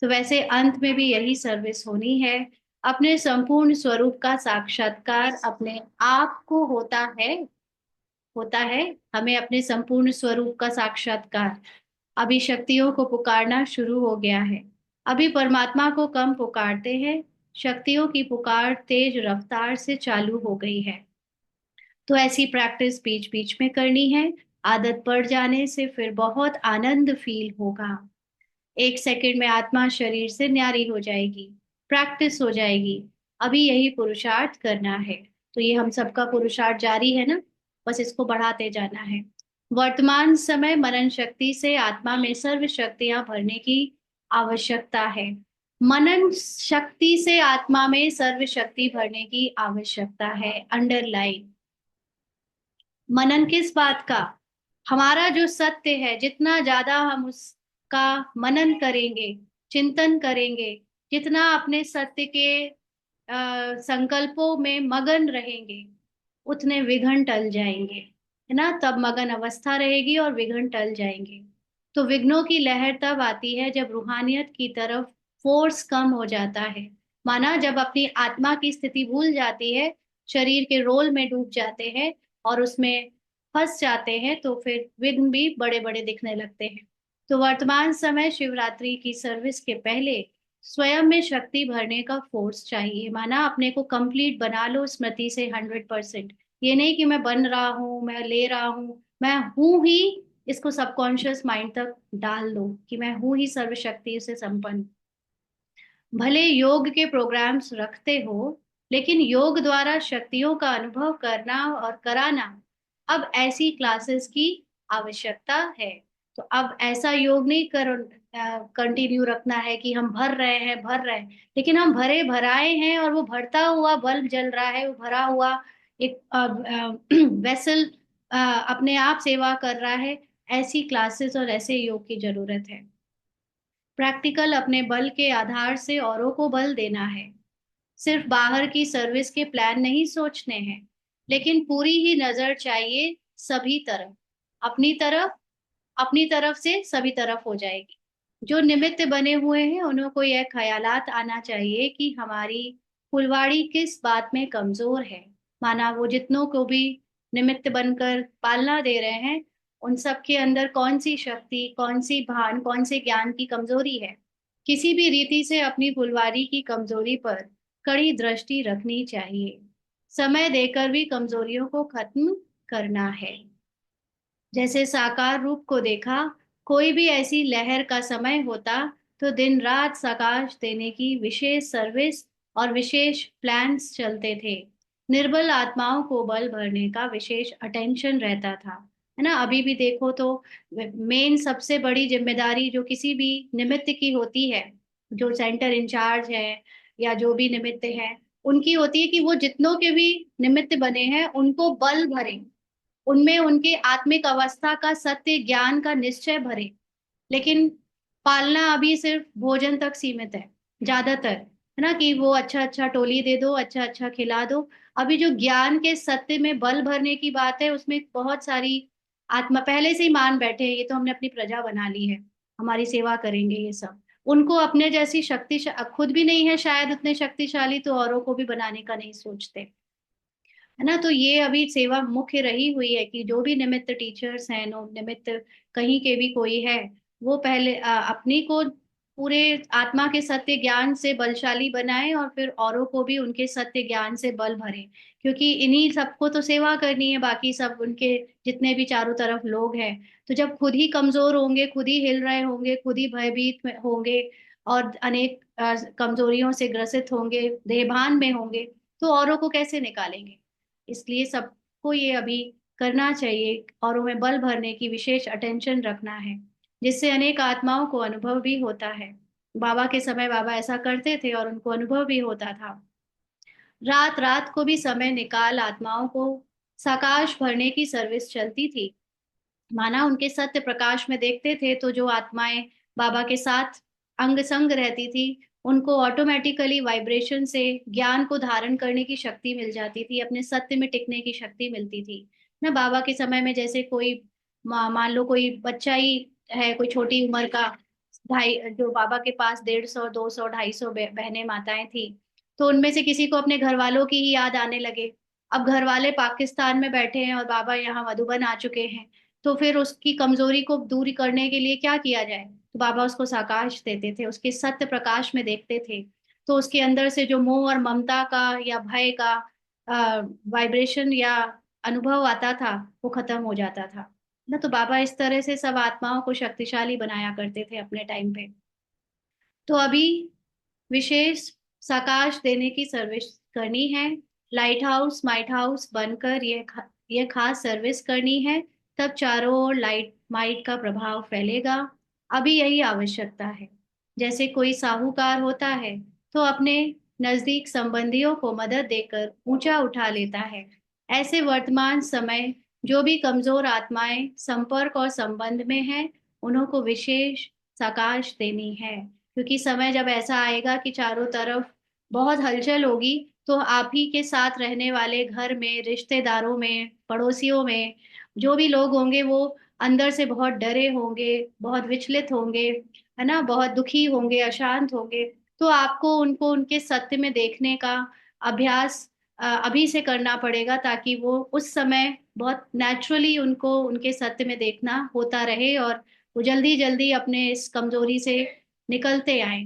तो वैसे अंत में भी यही सर्विस होनी है। अपने संपूर्ण स्वरूप का साक्षात्कार अपने आप को होता है हमें अपने संपूर्ण स्वरूप का साक्षात्कार। अभी शक्तियों को पुकारना शुरू हो गया है। अभी परमात्मा को कम पुकारते हैं, शक्तियों की पुकार तेज रफ्तार से चालू हो गई है। तो ऐसी प्रैक्टिस बीच बीच में करनी है। आदत पड़ जाने से फिर बहुत आनंद फील होगा। 1 सेकंड में आत्मा शरीर से न्यारी हो जाएगी, प्रैक्टिस हो जाएगी। अभी यही पुरुषार्थ करना है। तो ये हम सबका पुरुषार्थ जारी है ना, बस इसको बढ़ाते जाना है। वर्तमान समय मनन शक्ति से आत्मा में सर्व शक्तियां भरने की आवश्यकता है। मनन शक्ति से आत्मा में सर्व शक्ति भरने की आवश्यकता है। अंडरलाइन। मनन किस बात का? हमारा जो सत्य है, जितना ज्यादा हम उसका मनन करेंगे, चिंतन करेंगे, जितना अपने सत्य के संकल्पों में मगन रहेंगे, उतने विघ्न टल जाएंगे, है ना? तब मगन अवस्था रहेगी और विघ्न टल जाएंगे। तो विघ्नों की लहर तब आती है जब रूहानियत की तरफ फोर्स कम हो जाता है। माना जब अपनी आत्मा की स्थिति भूल जाती है, शरीर के रोल में डूब जाते हैं और उसमें फंस जाते हैं, तो फिर विघ्न भी बड़े बड़े दिखने लगते हैं। तो वर्तमान समय शिवरात्रि की सर्विस के पहले स्वयं में शक्ति भरने का फोर्स चाहिए। माना अपने को कंप्लीट बना लो स्मृति से 100%। ये नहीं कि मैं बन रहा हूँ, मैं ले रहा हूँ, मैं हूं ही। इसको सबकॉन्शियस माइंड तक डाल दो कि मैं हूं ही सर्वशक्ति से संपन्न। भले योग के प्रोग्राम्स रखते हो, लेकिन योग द्वारा शक्तियों का अनुभव करना और कराना, अब ऐसी क्लासेस की आवश्यकता है। तो अब ऐसा योग नहीं कर कंटिन्यू रखना है कि हम भर रहे हैं, लेकिन हम भरे भराए हैं और वो भरता हुआ बल्ब जल रहा है, वो भरा हुआ एक वेसल अपने आप सेवा कर रहा है। ऐसी क्लासेस और ऐसे योग की जरूरत है। प्रैक्टिकल अपने बल के आधार से औरों को बल देना है। सिर्फ बाहर की सर्विस के प्लान नहीं सोचने हैं, लेकिन पूरी ही नजर चाहिए सभी तरफ। अपनी तरफ, अपनी तरफ से सभी तरफ हो जाएगी। जो निमित्त बने हुए हैं उनको यह ख्यालात आना चाहिए कि हमारी फुलवाड़ी किस बात में कमजोर है। माना वो जितनों को भी निमित्त बनकर पालना दे रहे हैं, उन सब के अंदर कौन सी शक्ति, कौन सी भान, कौन से ज्ञान की कमजोरी है। किसी भी रीति से अपनी फुलवाड़ी की कमजोरी पर कड़ी दृष्टि रखनी चाहिए। समय देकर भी कमजोरियों को खत्म करना है। जैसे साकार रूप को देखा, कोई भी ऐसी लहर का समय होता तो दिन रात प्रकाश देने की विशेष सर्विस और विशेष प्लान्स चलते थे। निर्बल आत्माओं को बल भरने का विशेष अटेंशन रहता था, है ना। अभी भी देखो तो मेन सबसे बड़ी जिम्मेदारी जो किसी भी निमित्त की होती है, जो सेंटर इंचार्ज है या जो भी निमित्त है, उनकी होती है कि वो जितनों के भी निमित्त बने हैं उनको बल भरें, उनमें उनके आत्मिक अवस्था का सत्य ज्ञान का निश्चय भरे। लेकिन पालना अभी सिर्फ भोजन तक सीमित है ज्यादातर, है ना, कि वो अच्छा अच्छा टोली दे दो, अच्छा अच्छा खिला दो। अभी जो ज्ञान के सत्य में बल भरने की बात है, उसमें बहुत सारी आत्मा पहले से ही मान बैठे हैं, ये तो हमने अपनी प्रजा बना ली है, हमारी सेवा करेंगे ये सब। उनको अपने जैसी शक्ति खुद भी नहीं है शायद उतने शक्तिशाली, तो औरों को भी बनाने का नहीं सोचते, है ना। तो ये अभी सेवा मुख्य रही हुई है कि जो भी निमित्त टीचर्स हैं, नो निमित्त कहीं के भी कोई है, वो पहले अपनी को पूरे आत्मा के सत्य ज्ञान से बलशाली बनाए और फिर औरों को भी उनके सत्य ज्ञान से बल भरे। क्योंकि इन्हीं सबको तो सेवा करनी है, बाकी सब उनके जितने भी चारों तरफ लोग हैं। तो जब खुद ही कमजोर होंगे, खुद ही हिल रहे होंगे, खुद ही भयभीत होंगे और अनेक कमजोरियों से ग्रसित होंगे, देहभान में होंगे, तो औरों को कैसे निकालेंगे। इसलिए सबको ये अभी करना चाहिए, औरों में बल भरने की विशेष अटेंशन रखना है, जिससे अनेक आत्माओं को अनुभव भी होता है। बाबा के समय बाबा ऐसा करते थे और उनको अनुभव भी होता था। रात रात को भी समय निकाल आत्माओं को साकाश भरने की सर्विस चलती थी। माना उनके सत्य प्रकाश में देखते थे तो जो आत्माएं बाबा के साथ अंग संग रहती थी, उनको ऑटोमेटिकली वाइब्रेशन से ज्ञान को धारण करने की शक्ति मिल जाती थी, अपने सत्य में टिकने की शक्ति मिलती थी ना। बाबा के समय में जैसे कोई मान लो कोई बच्चा ही है, कोई छोटी उम्र का, ढाई, जो बाबा के पास 150, 200, 250 बहनें माताएं थी, तो उनमें से किसी को अपने घर वालों की ही याद आने लगे। अब घर वाले पाकिस्तान में बैठे हैं और बाबा यहाँ मधुबन आ चुके हैं, तो फिर उसकी कमजोरी को दूर करने के लिए क्या किया जाए, तो बाबा उसको साकाश देते थे, उसके सत्य प्रकाश में देखते थे। तो उसके अंदर से जो मोह और ममता का या भय का वाइब्रेशन या अनुभव आता था, वो खत्म हो जाता था ना। तो बाबा इस तरह से सब आत्माओं को शक्तिशाली बनाया करते थे अपने टाइम पे। तो अभी विशेष साकाश देने की सर्विस करनी है, लाइट हाउस माइट हाउस बनकर ये खास सर्विस करनी है। तब चारों ओर लाइट माइट का प्रभाव फैलेगा। अभी यही आवश्यकता है। जैसे कोई साहूकार होता है तो अपने नजदीक संबंधियों को मदद देकर ऊंचा उठा लेता है, ऐसे वर्तमान समय जो भी कमजोर आत्माएं संपर्क और संबंध में हैं, उन्हों को विशेष साकाश देनी है। क्योंकि समय जब ऐसा आएगा कि चारों तरफ बहुत हलचल होगी, तो आप ही के साथ रहने वाले घर में, रिश्तेदारों में, पड़ोसियों में जो भी लोग होंगे, वो अंदर से बहुत डरे होंगे, बहुत विचलित होंगे, है ना, बहुत दुखी होंगे, अशांत होंगे। तो आपको उनको उनके सत्य में देखने का अभ्यास अभी से करना पड़ेगा, ताकि वो उस समय बहुत नेचुरली उनको उनके सत्य में देखना होता रहे और वो जल्दी जल्दी अपने इस कमजोरी से निकलते आए,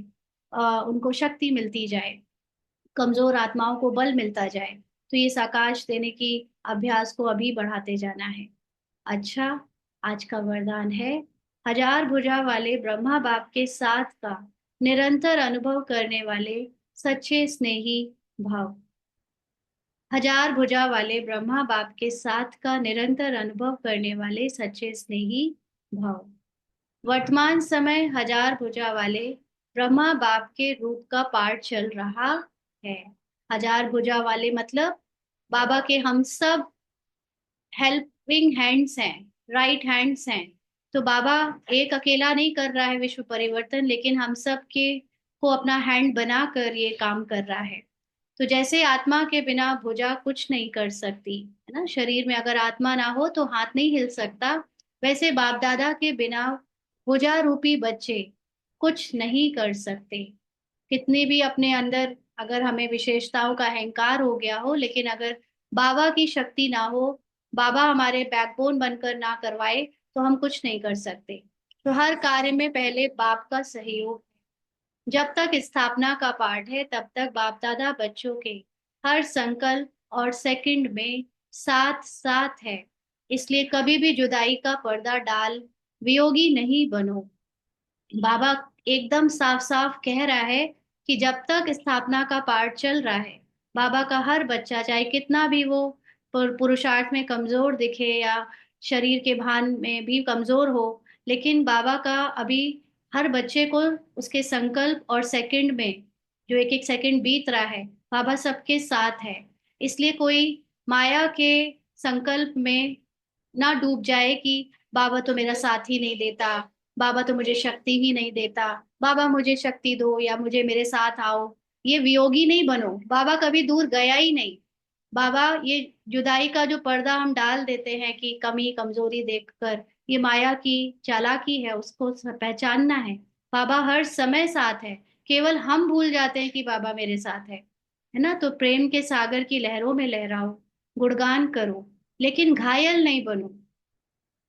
उनको शक्ति मिलती जाए, कमजोर आत्माओं को बल मिलता जाए। तो ये साकाश देने की अभ्यास को अभी बढ़ाते जाना है। अच्छा, आज का वरदान है, हजार भुजा वाले ब्रह्मा बाप के साथ का निरंतर अनुभव करने वाले सच्चे स्नेही भाव। हजार भुजा वाले ब्रह्मा बाप के साथ का निरंतर अनुभव करने वाले सच्चे स्नेही भाव। वर्तमान समय हजार भुजा वाले ब्रह्मा बाप के रूप का पाठ चल रहा है। हजार भुजा वाले मतलब बाबा के हम सब हेल्पिंग हैंड्स हैं, राइट हैंड्स हैं। तो बाबा एक अकेला नहीं कर रहा है विश्व परिवर्तन, लेकिन हम सब के को अपना हैंड बना कर ये काम कर रहा है। तो जैसे आत्मा के बिना भुजा कुछ नहीं कर सकती, है ना, शरीर में अगर आत्मा ना हो तो हाथ नहीं हिल सकता, वैसे बाप दादा के बिना भुजा रूपी बच्चे कुछ नहीं कर सकते। कितनी भी अपने अंदर अगर हमें विशेषताओं का अहंकार हो गया हो, लेकिन अगर बाबा की शक्ति ना हो, बाबा हमारे बैकबोन बनकर ना करवाए, तो हम कुछ नहीं कर सकते। तो हर कार्य में पहले बाप का सहयोग। जब तक स्थापना का पाठ है तब तक बाप दादा बच्चों के हर संकल्प और सेकंड में साथ साथ है। इसलिए कभी भी जुदाई का पर्दा डाल वियोगी नहीं बनो। बाबा एकदम साफ साफ कह रहा है कि जब तक स्थापना का पाठ चल रहा है, बाबा का हर बच्चा, चाहे कितना भी वो पुरुषार्थ में कमजोर दिखे या शरीर के भान में भी कमजोर हो, लेकिन बाबा का अभी हर बच्चे को उसके संकल्प और सेकंड में जो एक एक सेकंड बीत रहा है, बाबा सबके साथ है। इसलिए कोई माया के संकल्प में ना डूब जाए कि बाबा तो मेरा साथ ही नहीं देता, बाबा तो मुझे शक्ति ही नहीं देता, बाबा मुझे शक्ति दो या मुझे मेरे साथ आओ। ये वियोगी नहीं बनो, बाबा कभी दूर गया ही नहीं। बाबा ये जुदाई का जो पर्दा हम डाल देते हैं कि कमी कमजोरी देखकर, ये माया की चालाकी है, उसको पहचानना है। बाबा हर समय साथ है, केवल हम भूल जाते हैं कि बाबा मेरे साथ है ना। तो प्रेम के सागर की लहरों में लहराओ, गुणगान करो, लेकिन घायल नहीं बनो।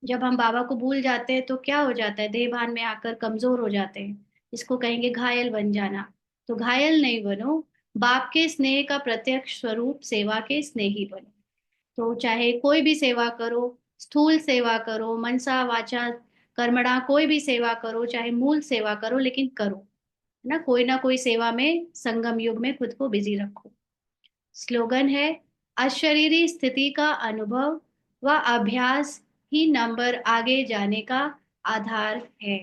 जब हम बाबा को भूल जाते हैं तो क्या हो जाता है, देह भान में आकर कमजोर हो जाते हैं, इसको कहेंगे घायल बन जाना। तो घायल नहीं बनो, बाप के स्नेह का प्रत्यक्ष स्वरूप सेवा के स्नेही बनो। तो चाहे कोई भी सेवा करो, स्थूल सेवा करो, मनसा वाचा कर्मणा कोई भी सेवा करो, चाहे मूल सेवा करो, लेकिन करो, है ना कोई सेवा में संगम युग में खुद को बिजी रखो। स्लोगन है, अशरीरी स्थिति का अनुभव व अभ्यास ही नंबर आगे जाने का आधार है।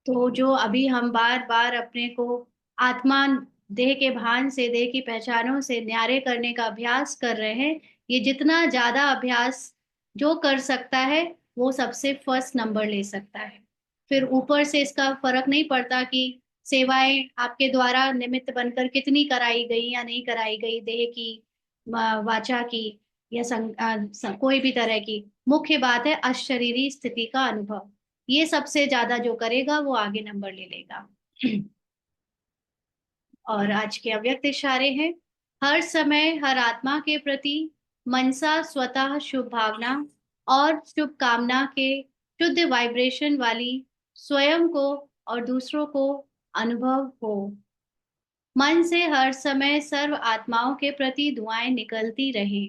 तो जो अभी हम बार बार अपने को आत्मा देह के भान से, देह की पहचानों से न्यारे करने का अभ्यास कर रहे हैं, ये जितना ज्यादा अभ्यास जो कर सकता है वो सबसे फर्स्ट नंबर ले सकता है। फिर ऊपर से इसका फर्क नहीं पड़ता कि सेवाएं आपके द्वारा निमित्त बनकर कितनी कराई गई या नहीं कराई गई, देह की, वाचा की, या कोई भी तरह की। मुख्य बात है अशरीरी स्थिति का अनुभव। ये सबसे ज्यादा जो करेगा वो आगे नंबर ले लेगा। और आज के अव्यक्त इशारे हैं, हर समय हर आत्मा के प्रति मनसा स्वतः शुभ भावना और शुभ कामना के शुद्ध वाइब्रेशन वाली स्वयं को और दूसरों को अनुभव हो। मन से हर समय सर्व आत्माओं के प्रति दुआएं निकलती रहे।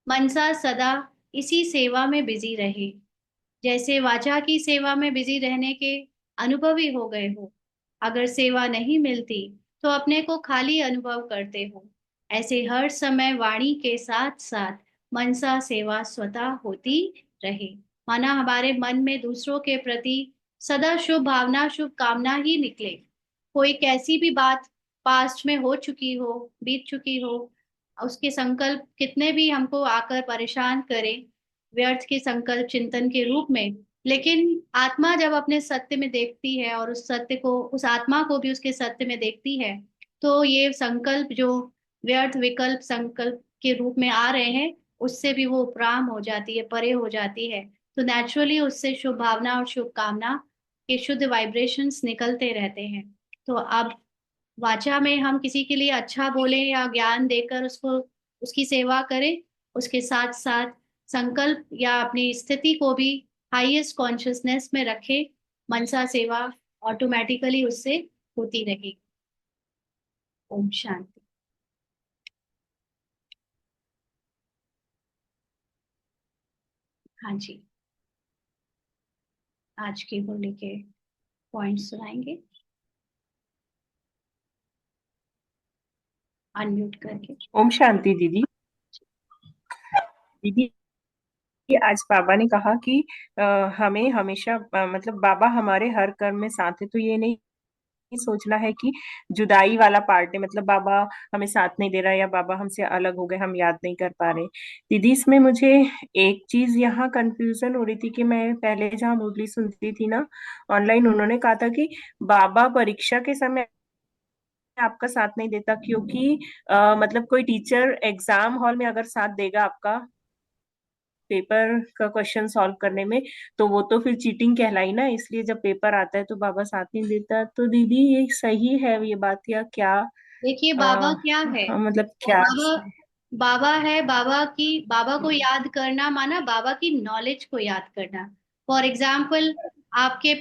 मनसा सदा इसी सेवा में बिजी रहे, जैसे वाचा की सेवा में बिजी रहने के अनुभवी हो गए हो। अगर सेवा नहीं मिलती तो अपने को खाली अनुभव करते हो। ऐसे हर समय वाणी के साथ साथ मनसा सेवा स्वतः होती रहे। माना हमारे मन में दूसरों के प्रति सदा शुभ भावना शुभ कामना ही निकले। कोई कैसी भी बात पास्ट में हो चुकी हो, बीत चुकी हो, उसके संकल्प कितने भी हमको आकर परेशान करें, व्यर्थ के संकल्प चिंतन के रूप में, लेकिन आत्मा जब अपने सत्य में देखती है और उस सत्य को, उस आत्मा को भी उसके सत्य में देखती है, तो ये संकल्प जो व्यर्थ विकल्प संकल्प के रूप में आ रहे हैं, उससे भी वो उपराम हो जाती है, परे हो जाती है। तो नेचुरली उससे शुभ भावना और शुभ कामना के शुद्ध वाइब्रेशंस निकलते रहते हैं। तो अब वाचा में हम किसी के लिए अच्छा बोले या ज्ञान देकर उसको, उसकी सेवा करें, उसके साथ साथ संकल्प या अपनी स्थिति को भी हाईएस्ट कॉन्शियसनेस में रखें। मनसा सेवा ऑटोमेटिकली उससे होती रहेगी। ओम शांति। हाँ जी, आज के बोले के पॉइंट सुनाएंगे अनम्यूट करके। ओम शांति दीदी। दीदी, आज बाबा ने कहा कि हमें हमेशा मतलब बाबा हमारे हर कर्म में साथ है, तो ये नहीं सोचना है कि जुदाई वाला पार्ट है, मतलब बाबा हमें साथ नहीं दे रहा या बाबा हमसे अलग हो गए, हम याद नहीं कर पा रहे। दीदी, इसमें मुझे एक चीज यहाँ कंफ्यूजन हो रही थी कि मैं पहले जहाँ मुरली सुनती थी ना ऑनलाइन, उन्होंने कहा था कि बाबा परीक्षा के समय आपका साथ नहीं देता, क्योंकि मतलब कोई टीचर एग्जाम हॉल में अगर साथ देगा आपका पेपर का क्वेश्चन सॉल्व करने में, तो वो तो फिर चीटिंग कहलाई ना। इसलिए जब पेपर आता है तो बाबा साथ नहीं देता। तो दीदी ये सही है ये बात या क्या? देखिए, बाबा आ, क्या है? मतलब क्या? बाबा बाबा है, बाबा को याद करना माना बाबा की नॉलेज को याद करना। फॉर एग्जाम्पल, आपके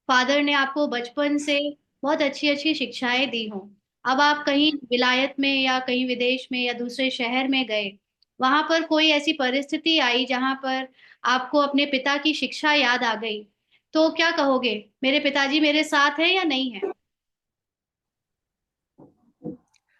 फादर ने आपको बचपन से बहुत अच्छी अच्छी शिक्षाएं दी हों। अब आप कहीं विलायत में या कहीं विदेश में या दूसरे शहर में गए, वहां पर कोई ऐसी परिस्थिति आई जहां पर आपको अपने पिता की शिक्षा याद आ गई, तो क्या कहोगे? मेरे पिताजी मेरे साथ है या नहीं है?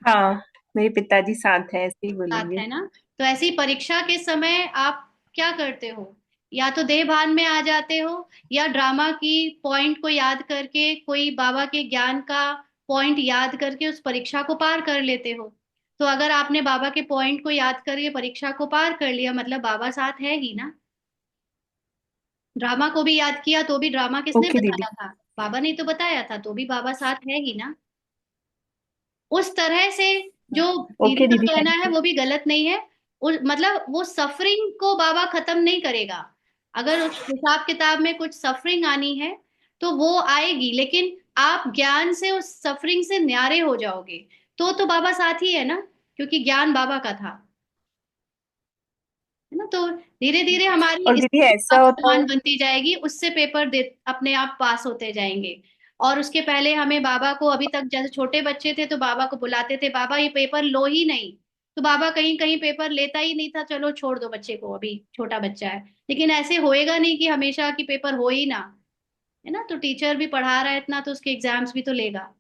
हाँ, मेरे पिताजी साथ हैं, ऐसे ही साथ बोलेंगे। है ना? तो ऐसी परीक्षा के समय आप क्या करते हो? या तो देह भान में आ जाते हो, या ड्रामा की पॉइंट को याद करके, कोई बाबा के ज्ञान का पॉइंट याद करके उस परीक्षा को पार कर लेते हो। तो अगर आपने बाबा के पॉइंट को याद करके परीक्षा को पार कर लिया, मतलब बाबा साथ है ही ना। ड्रामा को भी याद किया तो भी ड्रामा किसने ओके दीदी। बताया था? बाबा ने तो बताया था, तो भी बाबा साथ है ही ना। उस तरह से जो दीदी ओके का दीदी, कहना थैंक है यू। वो भी गलत नहीं है। मतलब वो सफरिंग को बाबा खत्म नहीं करेगा। अगर उस हिसाब किताब में कुछ सफरिंग आनी है तो वो आएगी, लेकिन आप ज्ञान से उस सफरिंग से न्यारे हो जाओगे। तो बाबा साथ ही है ना, क्योंकि ज्ञान बाबा का था, है ना। तो धीरे धीरे और हमारी दीदी स्किल ऐसा होता है। समान बनती जाएगी, उससे पेपर दे अपने आप पास होते जाएंगे। और उसके पहले हमें बाबा को, अभी तक जैसे छोटे बच्चे थे तो बाबा को बुलाते थे, बाबा ये पेपर लो ही नहीं। तो बाबा कहीं कहीं पेपर लेता ही नहीं था, चलो छोड़ दो बच्चे को, अभी छोटा बच्चा है। लेकिन ऐसे होएगा नहीं कि हमेशा की पेपर हो ही ना, है ना। तो टीचर भी पढ़ा रहा है इतना, तो उसके एग्जाम्स भी तो लेगा।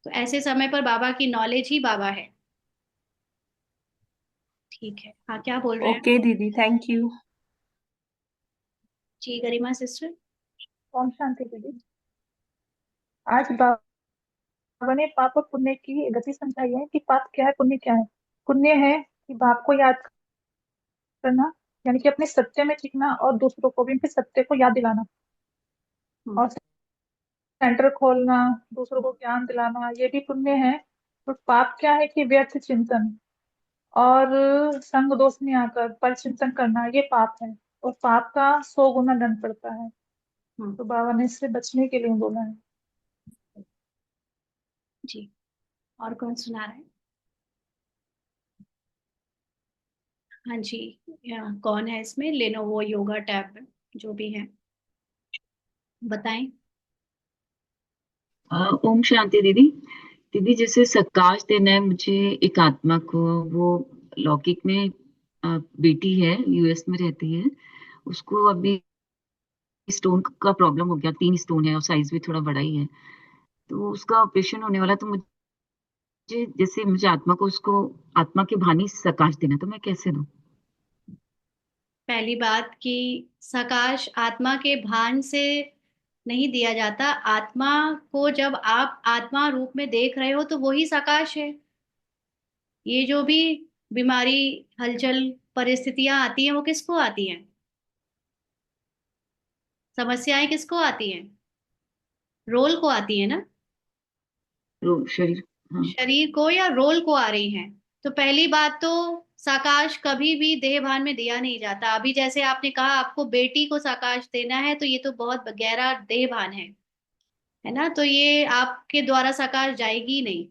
तो ऐसे समय पर बाबा की नॉलेज ही बाबा है। ठीक है, हाँ, क्या बोल रहे हैं? ओके दीदी, थैंक यू। जी, गरिमा सिस्टर। ओम शांति दीदी। आज बाबा ने पाप और पुण्य की गति समझाई है कि पाप क्या है, पुण्य क्या है। पुण्य है कि बाप को याद करना, यानी कि अपने सत्य में टिकना और दूसरों को भी उनके सत्य को याद दिलाना, हम्म। और सेंटर खोलना, दूसरों को ज्ञान दिलाना, ये भी पुण्य है। तो पाप क्या है कि व्यर्थ चिंतन और संग दोष में आकर पर चिंतन करना, ये पाप है। और पाप का 100 गुना दंड पड़ता है। हम्म। तो बाबा ने इससे बचने के लिए बोला है। जी, और कौन सुना रहा है? हाँ जी। कौन है इसमें? लेनोवो योगा टैब, जो भी है, बताएं। ओम शांति दीदी। दीदी जैसे सकाश देना है मुझे एक आत्मा को, वो लौकिक में बेटी है, यूएस में रहती है। उसको अभी स्टोन का प्रॉब्लम हो गया, 3 स्टोन है और साइज भी थोड़ा बड़ा ही है। तो उसका ऑपरेशन होने वाला। तो मुझे जैसे मुझे आत्मा को, उसको आत्मा के भानी सकाश देना, तो मैं कैसे दूं? पहली बात कि सकाश आत्मा के भान से नहीं दिया जाता। आत्मा को जब आप आत्मा रूप में देख रहे हो तो वही सकाश है। ये जो भी बीमारी, हलचल, परिस्थितियां आती हैं, वो किसको आती हैं? समस्याएं किसको आती हैं? रोल को आती है ना। शरीर। हाँ। शरीर को या रोल को आ रही हैं। तो पहली बात तो, साकाश कभी भी देह भान में दिया नहीं जाता। अभी जैसे आपने कहा आपको बेटी को साकाश देना है, तो ये तो बहुत गहरा देह भान है ना। तो ये आपके द्वारा साकाश जाएगी नहीं।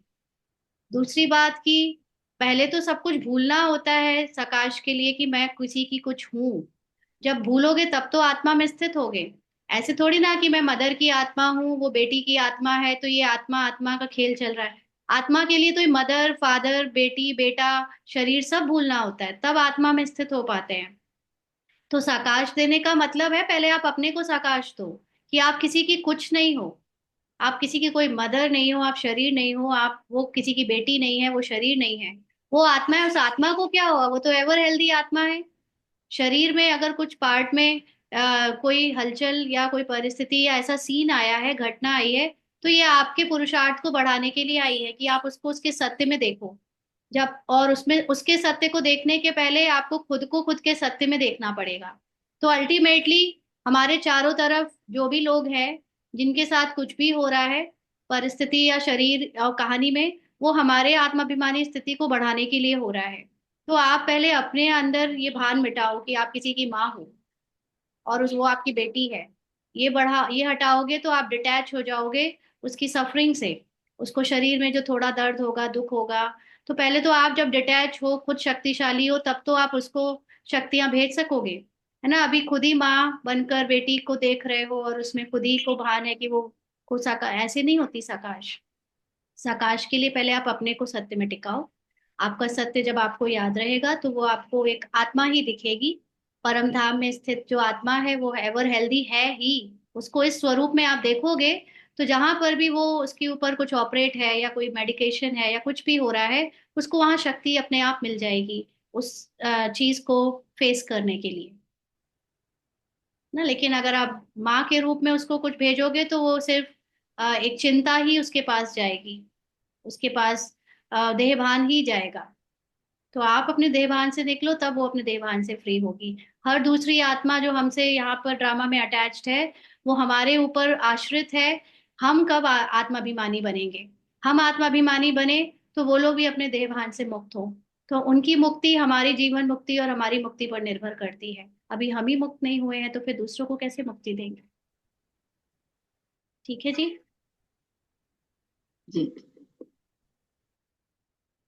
दूसरी बात कि पहले तो सब कुछ भूलना होता है सकाश के लिए, कि मैं किसी की कुछ हूं। जब भूलोगे तब तो आत्मा में स्थित होगे। ऐसे थोड़ी ना कि मैं मदर की आत्मा हूँ, वो बेटी की आत्मा है, तो ये आत्मा आत्मा का खेल चल रहा है। आत्मा के लिए तो ये मदर फादर, बेटी बेटा, शरीर सब भूलना होता है, तब आत्मा में स्थित हो पाते हैं। तो साकाश देने का मतलब है पहले आप अपने को साकाश दो, कि आप किसी की कुछ नहीं हो। आप किसी की कोई मदर नहीं हो, आप शरीर नहीं हो, आप वो किसी की बेटी नहीं है, वो शरीर नहीं है। वो आत्मा है। उस आत्मा को क्या हुआ? वो तो एवर हेल्दी आत्मा है। शरीर में अगर कुछ पार्ट में कोई हलचल या कोई परिस्थिति या ऐसा सीन आया है, घटना आई है, तो ये आपके पुरुषार्थ को बढ़ाने के लिए आई है, कि आप उसको उसके सत्य में देखो। जब और उसमें उसके सत्य को देखने के पहले आपको खुद को खुद के सत्य में देखना पड़ेगा। तो अल्टीमेटली हमारे चारों तरफ जो भी लोग हैं, जिनके साथ कुछ भी हो रहा है, परिस्थिति या शरीर और कहानी में, वो हमारे आत्माभिमानी स्थिति को बढ़ाने के लिए हो रहा है। तो आप पहले अपने अंदर ये भान मिटाओ कि आप किसी की माँ हो और उस वो आपकी बेटी है। ये हटाओगे तो आप डिटैच हो जाओगे उसकी सफरिंग से। उसको शरीर में जो थोड़ा दर्द होगा, दुख होगा, तो पहले तो आप जब डिटैच हो, खुद शक्तिशाली हो, तब तो आप उसको शक्तियां भेज सकोगे, है ना। अभी खुद ही माँ बनकर बेटी को देख रहे हो और उसमें खुद ही को भान है कि वो को साका ऐसे नहीं होती साकाश। साकाश के लिए पहले आप अपने को सत्य में टिकाओ। आपका सत्य जब आपको याद रहेगा तो वो आपको एक आत्मा ही दिखेगी। परम धाम में स्थित जो आत्मा है वो एवर हेल्दी है ही। उसको इस स्वरूप में आप देखोगे तो जहां पर भी वो उसके ऊपर कुछ ऑपरेट है या कोई मेडिकेशन है या कुछ भी हो रहा है, उसको वहां शक्ति अपने आप मिल जाएगी उस चीज को फेस करने के लिए ना। लेकिन अगर आप माँ के रूप में उसको कुछ भेजोगे तो वो सिर्फ एक चिंता ही उसके पास जाएगी। उसके पास देहभान ही जाएगा। तो आप अपने देहभान से निकलो, तब वो अपने देहभान से फ्री होगी। हर दूसरी आत्मा जो हमसे यहाँ पर ड्रामा में अटैच्ड है, वो हमारे ऊपर आश्रित है। हम कब आत्माभिमानी बनेंगे? हम आत्माभिमानी बने तो वो लोग भी अपने देहभान से मुक्त हो। तो उनकी मुक्ति हमारी जीवन मुक्ति और हमारी मुक्ति पर निर्भर करती है। अभी हम ही मुक्त नहीं हुए हैं तो फिर दूसरों को कैसे मुक्ति देंगे? ठीक है जी। जी।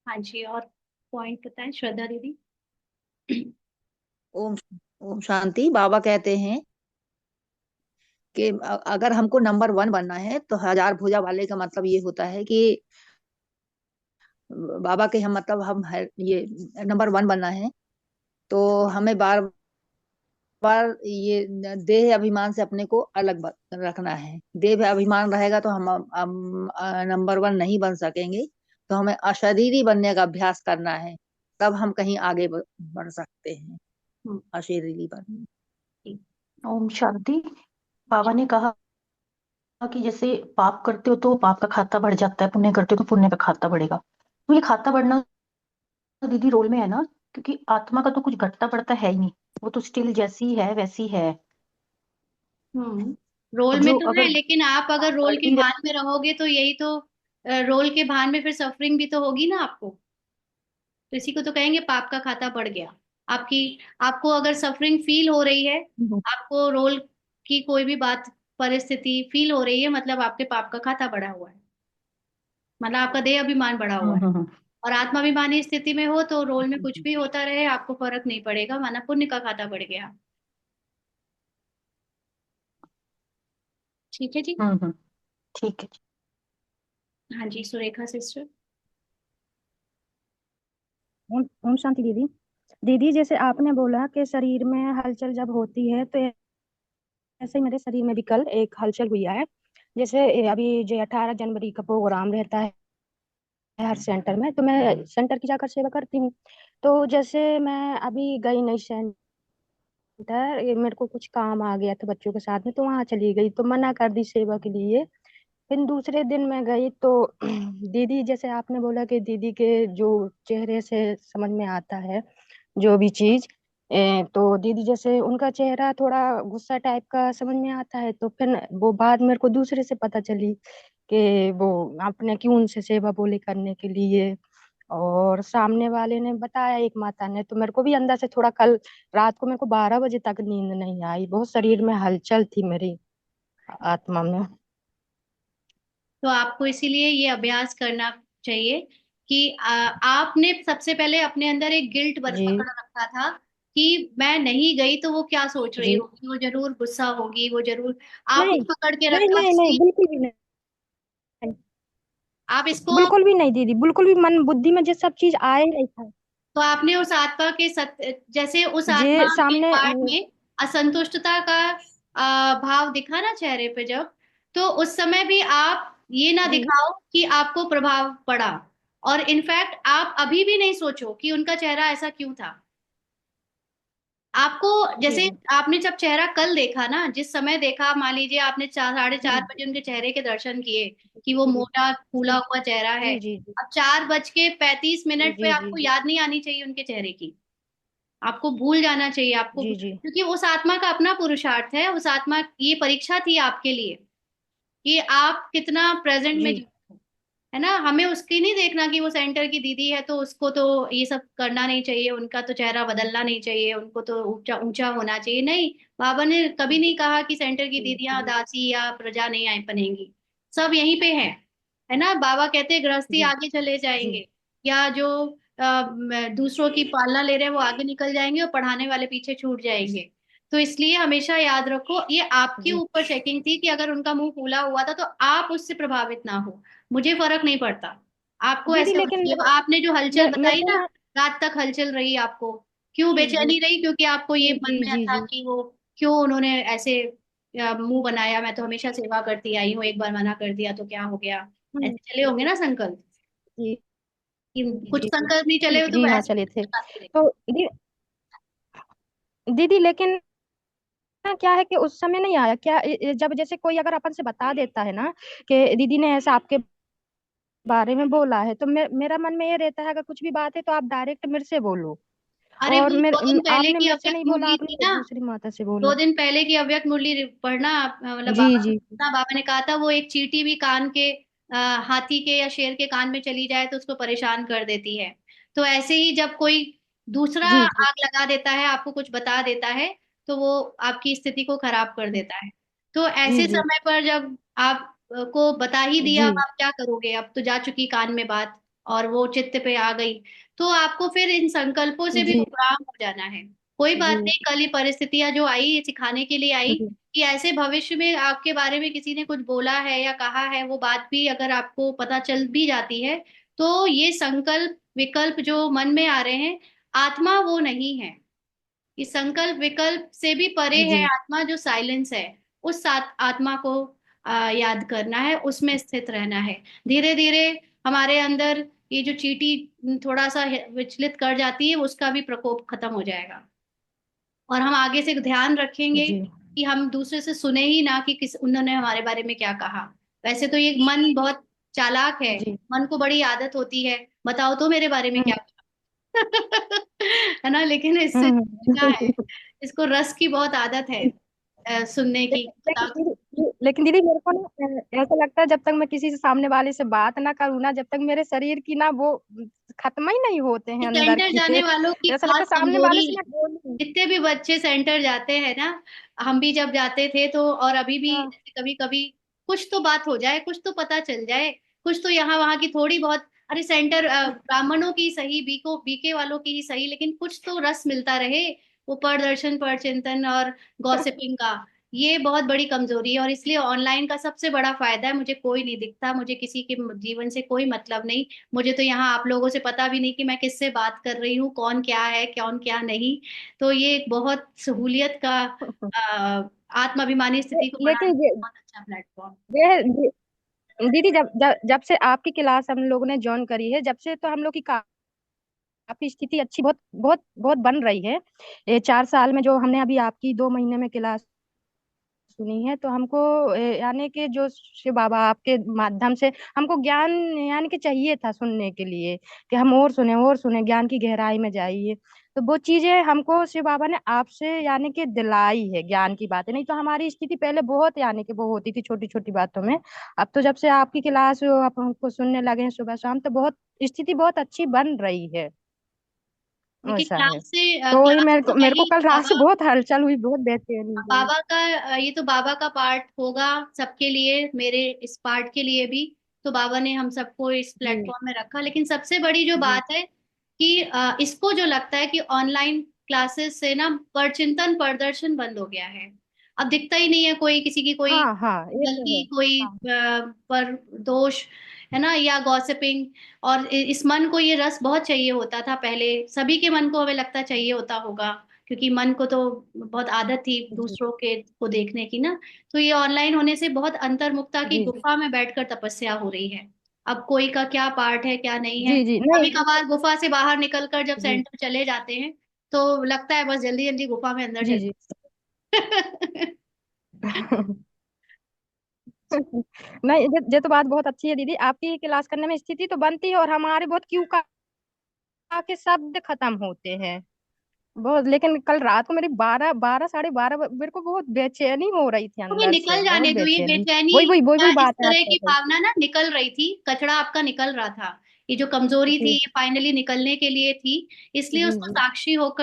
हाँ जी, और पॉइंट बताएं श्रद्धा दीदी। ओम ओम शांति। बाबा कहते हैं कि अगर हमको नंबर वन बनना है तो हजार भुजा वाले का मतलब ये होता है कि बाबा के हम मतलब हम है ये नंबर वन बनना है, तो हमें बार बार ये देह अभिमान से अपने को अलग रखना है। देह अभिमान रहेगा तो हम नंबर वन नहीं बन सकेंगे। तो हमें अशरीरी बनने का अभ्यास करना है, तब हम कहीं आगे बढ़ सकते हैं। हम्म, अशरीरी बनना। ठीक। ओम शांति। बाबा ने कहा कि जैसे पाप करते हो तो पाप का खाता बढ़ जाता है, पुण्य करते हो तो पुण्य का खाता बढ़ेगा। तो ये खाता बढ़ना तो दीदी रोल में है ना, क्योंकि आत्मा का तो कुछ घटता बढ़ता है ही नहीं, वो तो स्टिल जैसी है वैसी है। रोल और में जो तो है, अगर लेकिन आप अगर रोल के बढ़ती भान में रहोगे तो यही तो रोल के भान में फिर सफरिंग भी तो होगी ना आपको। तो इसी को तो कहेंगे पाप का खाता बढ़ गया। आपकी आपको अगर सफरिंग फील हो रही है, रहे आपको रोल की कोई भी बात परिस्थिति फील हो रही है, मतलब आपके पाप का खाता बढ़ा हुआ है, मतलब आपका देह अभिमान बढ़ा हुआ है। हम्म। और आत्माभिमानी स्थिति में हो तो रोल में कुछ भी होता रहे आपको फर्क नहीं पड़ेगा, माना पुण्य का खाता बढ़ गया। ठीक है जी। हम्म। ठीक है। हाँ जी, सुरेखा सिस्टर। ओम ओम शांति दीदी। दीदी जैसे आपने बोला कि शरीर में हलचल जब होती है तो ऐसे ही मेरे शरीर में भी कल एक हलचल हुई है। जैसे अभी जो 18 जनवरी का प्रोग्राम रहता है हर सेंटर में, तो मैं सेंटर की जाकर सेवा करती हूँ। तो जैसे मैं अभी गई नहीं सेंटर, ये मेरे को कुछ काम आ गया था बच्चों के साथ में, तो वहां चली गई तो मना कर दी सेवा के लिए। फिर दूसरे दिन मैं गई तो दीदी जैसे आपने बोला कि दीदी के जो चेहरे से समझ में आता है जो भी चीज, तो दीदी जैसे उनका चेहरा थोड़ा गुस्सा टाइप का समझ में आता है। तो फिर वो बात मेरे को दूसरे से पता चली कि वो आपने क्यों उनसे सेवा बोले करने के लिए। और सामने वाले ने बताया, एक माता ने, तो मेरे को भी अंदर से थोड़ा कल रात को मेरे को 12 बजे तक नींद नहीं आई, बहुत शरीर में हलचल थी मेरी आत्मा में। तो आपको इसीलिए ये अभ्यास करना चाहिए कि आपने सबसे पहले अपने अंदर एक गिल्ट जी पकड़ रखा था कि मैं नहीं गई तो वो क्या सोच रही जी। होगी, वो जरूर गुस्सा होगी, वो जरूर। आपने नहीं पकड़ के नहीं रखा नहीं नहीं, इसकी। बिल्कुल भी नहीं। आप इसको, बिल्कुल भी नहीं दीदी, बिल्कुल भी मन बुद्धि में जो सब चीज आए नहीं था। तो आपने उस आत्मा के जैसे उस आत्मा जे के सामने पार्ट में असंतुष्टता का भाव दिखा ना चेहरे पे जब, तो उस समय भी आप ये ना जी दिखाओ कि आपको प्रभाव पड़ा। और इनफैक्ट आप अभी भी नहीं सोचो कि उनका चेहरा ऐसा क्यों था। आपको जी जैसे जी आपने जब चेहरा कल देखा ना, जिस समय देखा, मान लीजिए आपने 4, 4:30 बजे उनके चेहरे के दर्शन किए कि वो जी मोटा फूला जी हुआ चेहरा है। जी जी जी अब 4:35 पे जी जी आपको जी याद नहीं आनी चाहिए उनके चेहरे की। आपको भूल जाना चाहिए आपको, जी जी क्योंकि उस आत्मा का अपना पुरुषार्थ है। उस आत्मा, ये परीक्षा थी आपके लिए। कि आप कितना प्रेजेंट में जी जी, है ना। हमें उसकी नहीं देखना कि वो सेंटर की दीदी है तो उसको तो ये सब करना नहीं चाहिए, उनका तो चेहरा बदलना नहीं चाहिए, उनको तो ऊंचा ऊंचा होना चाहिए। नहीं, बाबा ने कभी नहीं कहा कि सेंटर की दीदियां जी दासी या प्रजा नहीं आए बनेंगी। सब यहीं पे है ना। बाबा कहते हैं गृहस्थी जी आगे चले जी जाएंगे, या जो दूसरों की पालना ले रहे हैं वो आगे निकल जाएंगे और पढ़ाने वाले पीछे छूट जाएंगे। तो इसलिए हमेशा याद रखो, ये आपके जी ऊपर चेकिंग थी कि अगर उनका मुंह फूला हुआ था तो आप उससे प्रभावित ना हो। मुझे फर्क नहीं पड़ता, आपको दीदी ऐसे होना लेकिन चाहिए। आपने जो हलचल मेरे बताई को ना, ना रात तक हलचल रही आपको, क्यों जी जी बेचैनी रही? क्योंकि आपको ये जी मन जी में जी था जी कि वो क्यों उन्होंने ऐसे मुंह बनाया, मैं तो हमेशा सेवा करती आई हूँ, एक बार मना कर दिया तो क्या हो गया। हम्म, ऐसे चले होंगे ना संकल्प, जी कि कुछ जी संकल्प नहीं चले जी हो तो जी हाँ ऐसे चले थे बताती रही। तो दीदी लेकिन ना क्या है कि उस समय नहीं आया क्या जब जैसे कोई अगर अपन से बता देता है ना कि दीदी ने ऐसा आपके बारे में बोला है तो मेरा मन में ये रहता है अगर कुछ भी बात है तो आप डायरेक्ट मेरे से बोलो। अरे और वो 2 दिन पहले आपने की मेरे से अव्यक्त नहीं बोला, मुरली थी आपने ना, दूसरी माता से दो बोला। दिन पहले की अव्यक्त मुरली पढ़ना मतलब जी बाबा जी ना, बाबा ने कहा था वो एक चींटी भी कान के हाथी के या शेर के कान में चली जाए तो उसको परेशान कर देती है। तो ऐसे ही जब कोई दूसरा जी जी आग लगा देता है, आपको कुछ बता देता है, तो वो आपकी स्थिति को खराब कर देता है। तो जी ऐसे जी समय पर जब आप को बता ही दिया, जी अब आप क्या करोगे? अब तो जा चुकी कान में बात और वो चित्त पे आ गई, तो आपको फिर इन संकल्पों से भी जी उपराम हो जाना है। कोई बात जी नहीं, कल ये परिस्थितियां जो आई ये सिखाने के लिए आई जी कि ऐसे भविष्य में आपके बारे में किसी ने कुछ बोला है या कहा है, वो बात भी अगर आपको पता चल भी जाती है, तो ये संकल्प विकल्प जो मन में आ रहे हैं, आत्मा वो नहीं है। ये संकल्प विकल्प से भी परे है जी आत्मा, जो साइलेंस है। उस साथ आत्मा को याद करना है, उसमें स्थित रहना है। धीरे धीरे हमारे अंदर ये जो चींटी थोड़ा सा विचलित कर जाती है, उसका भी प्रकोप खत्म हो जाएगा। और हम आगे से ध्यान रखेंगे जी कि हम दूसरे से सुने ही ना कि किस उन्होंने हमारे बारे में क्या कहा। वैसे तो ये मन बहुत चालाक है, जी मन को बड़ी आदत होती है, बताओ तो मेरे बारे में हम्म क्या कहा। है ना, लेकिन इससे क्या है, हम्म। इसको रस की बहुत आदत है सुनने की। बताओ तो। लेकिन दीदी मेरे को ना ऐसा लगता है जब तक मैं किसी से सामने वाले से बात ना करूँ ना जब तक मेरे शरीर की ना वो खत्म ही नहीं होते हैं अंदर सेंटर के। जाने वालों की ऐसा लगता खास है सामने वाले कमजोरी से है। मैं बोलूं। जितने भी बच्चे सेंटर जाते हैं ना, हम भी जब जाते थे तो, और अभी भी हाँ कभी कभी कुछ तो बात हो जाए, कुछ तो पता चल जाए, कुछ तो यहाँ वहाँ की थोड़ी बहुत, अरे सेंटर ब्राह्मणों की सही, बीके वालों की ही सही, लेकिन कुछ तो रस मिलता रहे, वो पर दर्शन पर चिंतन और गॉसिपिंग का। ये बहुत बड़ी कमजोरी है, और इसलिए ऑनलाइन का सबसे बड़ा फायदा है, मुझे कोई नहीं दिखता, मुझे किसी के जीवन से कोई मतलब नहीं। मुझे तो यहाँ आप लोगों से पता भी नहीं कि मैं किससे बात कर रही हूँ, कौन क्या है कौन क्या नहीं। तो ये एक बहुत सहूलियत का आत्म अभिमानी स्थिति को बढ़ाने लेकिन का बहुत अच्छा प्लेटफॉर्म। ये दीदी जब से आपकी क्लास हम लोगों ने ज्वाइन करी है जब से तो हम लोग की काफी स्थिति अच्छी बहुत बहुत बहुत बन रही है। ये 4 साल में जो हमने अभी आपकी 2 महीने में क्लास सुनी है तो हमको यानी कि जो शिव बाबा आपके माध्यम से हमको ज्ञान यानी कि चाहिए था सुनने के लिए कि हम और सुने ज्ञान की गहराई में जाइए। तो वो चीजें हमको शिव बाबा ने आपसे यानी कि दिलाई है ज्ञान की बातें, नहीं तो हमारी स्थिति पहले बहुत यानी कि वो होती थी छोटी छोटी बातों में। अब तो जब से आपकी क्लास आप हमको सुनने लगे हैं सुबह शाम तो बहुत स्थिति बहुत अच्छी बन रही है। देखिए ऐसा है। तो वही क्लास तो है मेरे को ही कल रात से बाबा। बहुत हलचल हुई बहुत बेचैनी हुई। बाबा का ये तो बाबा का पार्ट होगा सबके लिए, मेरे इस पार्ट के लिए भी। तो बाबा ने हम सबको इस जी प्लेटफॉर्म में रखा, लेकिन सबसे बड़ी जो जी बात है कि इसको जो लगता है कि ऑनलाइन क्लासेस से ना परचिंतन प्रदर्शन बंद हो गया है। अब दिखता ही नहीं है कोई किसी की कोई हाँ हाँ ये तो गलती, है। कोई हाँ पर दोष, है ना, या गॉसिपिंग। और इस मन को ये रस बहुत चाहिए होता था पहले, सभी के मन को हमें लगता चाहिए होता होगा, क्योंकि मन को तो बहुत आदत थी जी दूसरों के को देखने की ना। तो ये ऑनलाइन होने से बहुत अंतर्मुखता की जी गुफा में बैठकर तपस्या हो रही है। अब कोई का क्या पार्ट है क्या नहीं है, जी जी नहीं कभी कभार गुफा से बाहर निकलकर जब जी सेंटर चले जाते हैं तो लगता है बस जल्दी जल्दी गुफा में अंदर जी चले। जी नहीं ये तो बात बहुत अच्छी है दीदी आपकी क्लास करने में स्थिति तो बनती है और हमारे बहुत क्यों का के शब्द खत्म होते हैं। बहुत, लेकिन कल रात को मेरी 12 साढ़े 12 मेरे को बहुत बेचैनी हो रही थी तो ये अंदर से, निकल बहुत जाने दो, ये बेचैनी। बेचैनी वही या इस बात है आप तरह कह की रहे भावना ना निकल रही थी, कचरा आपका निकल रहा था, ये जो कमजोरी थी जी ये फाइनली निकलने के लिए थी, इसलिए जी उसको जी। साक्षी होकर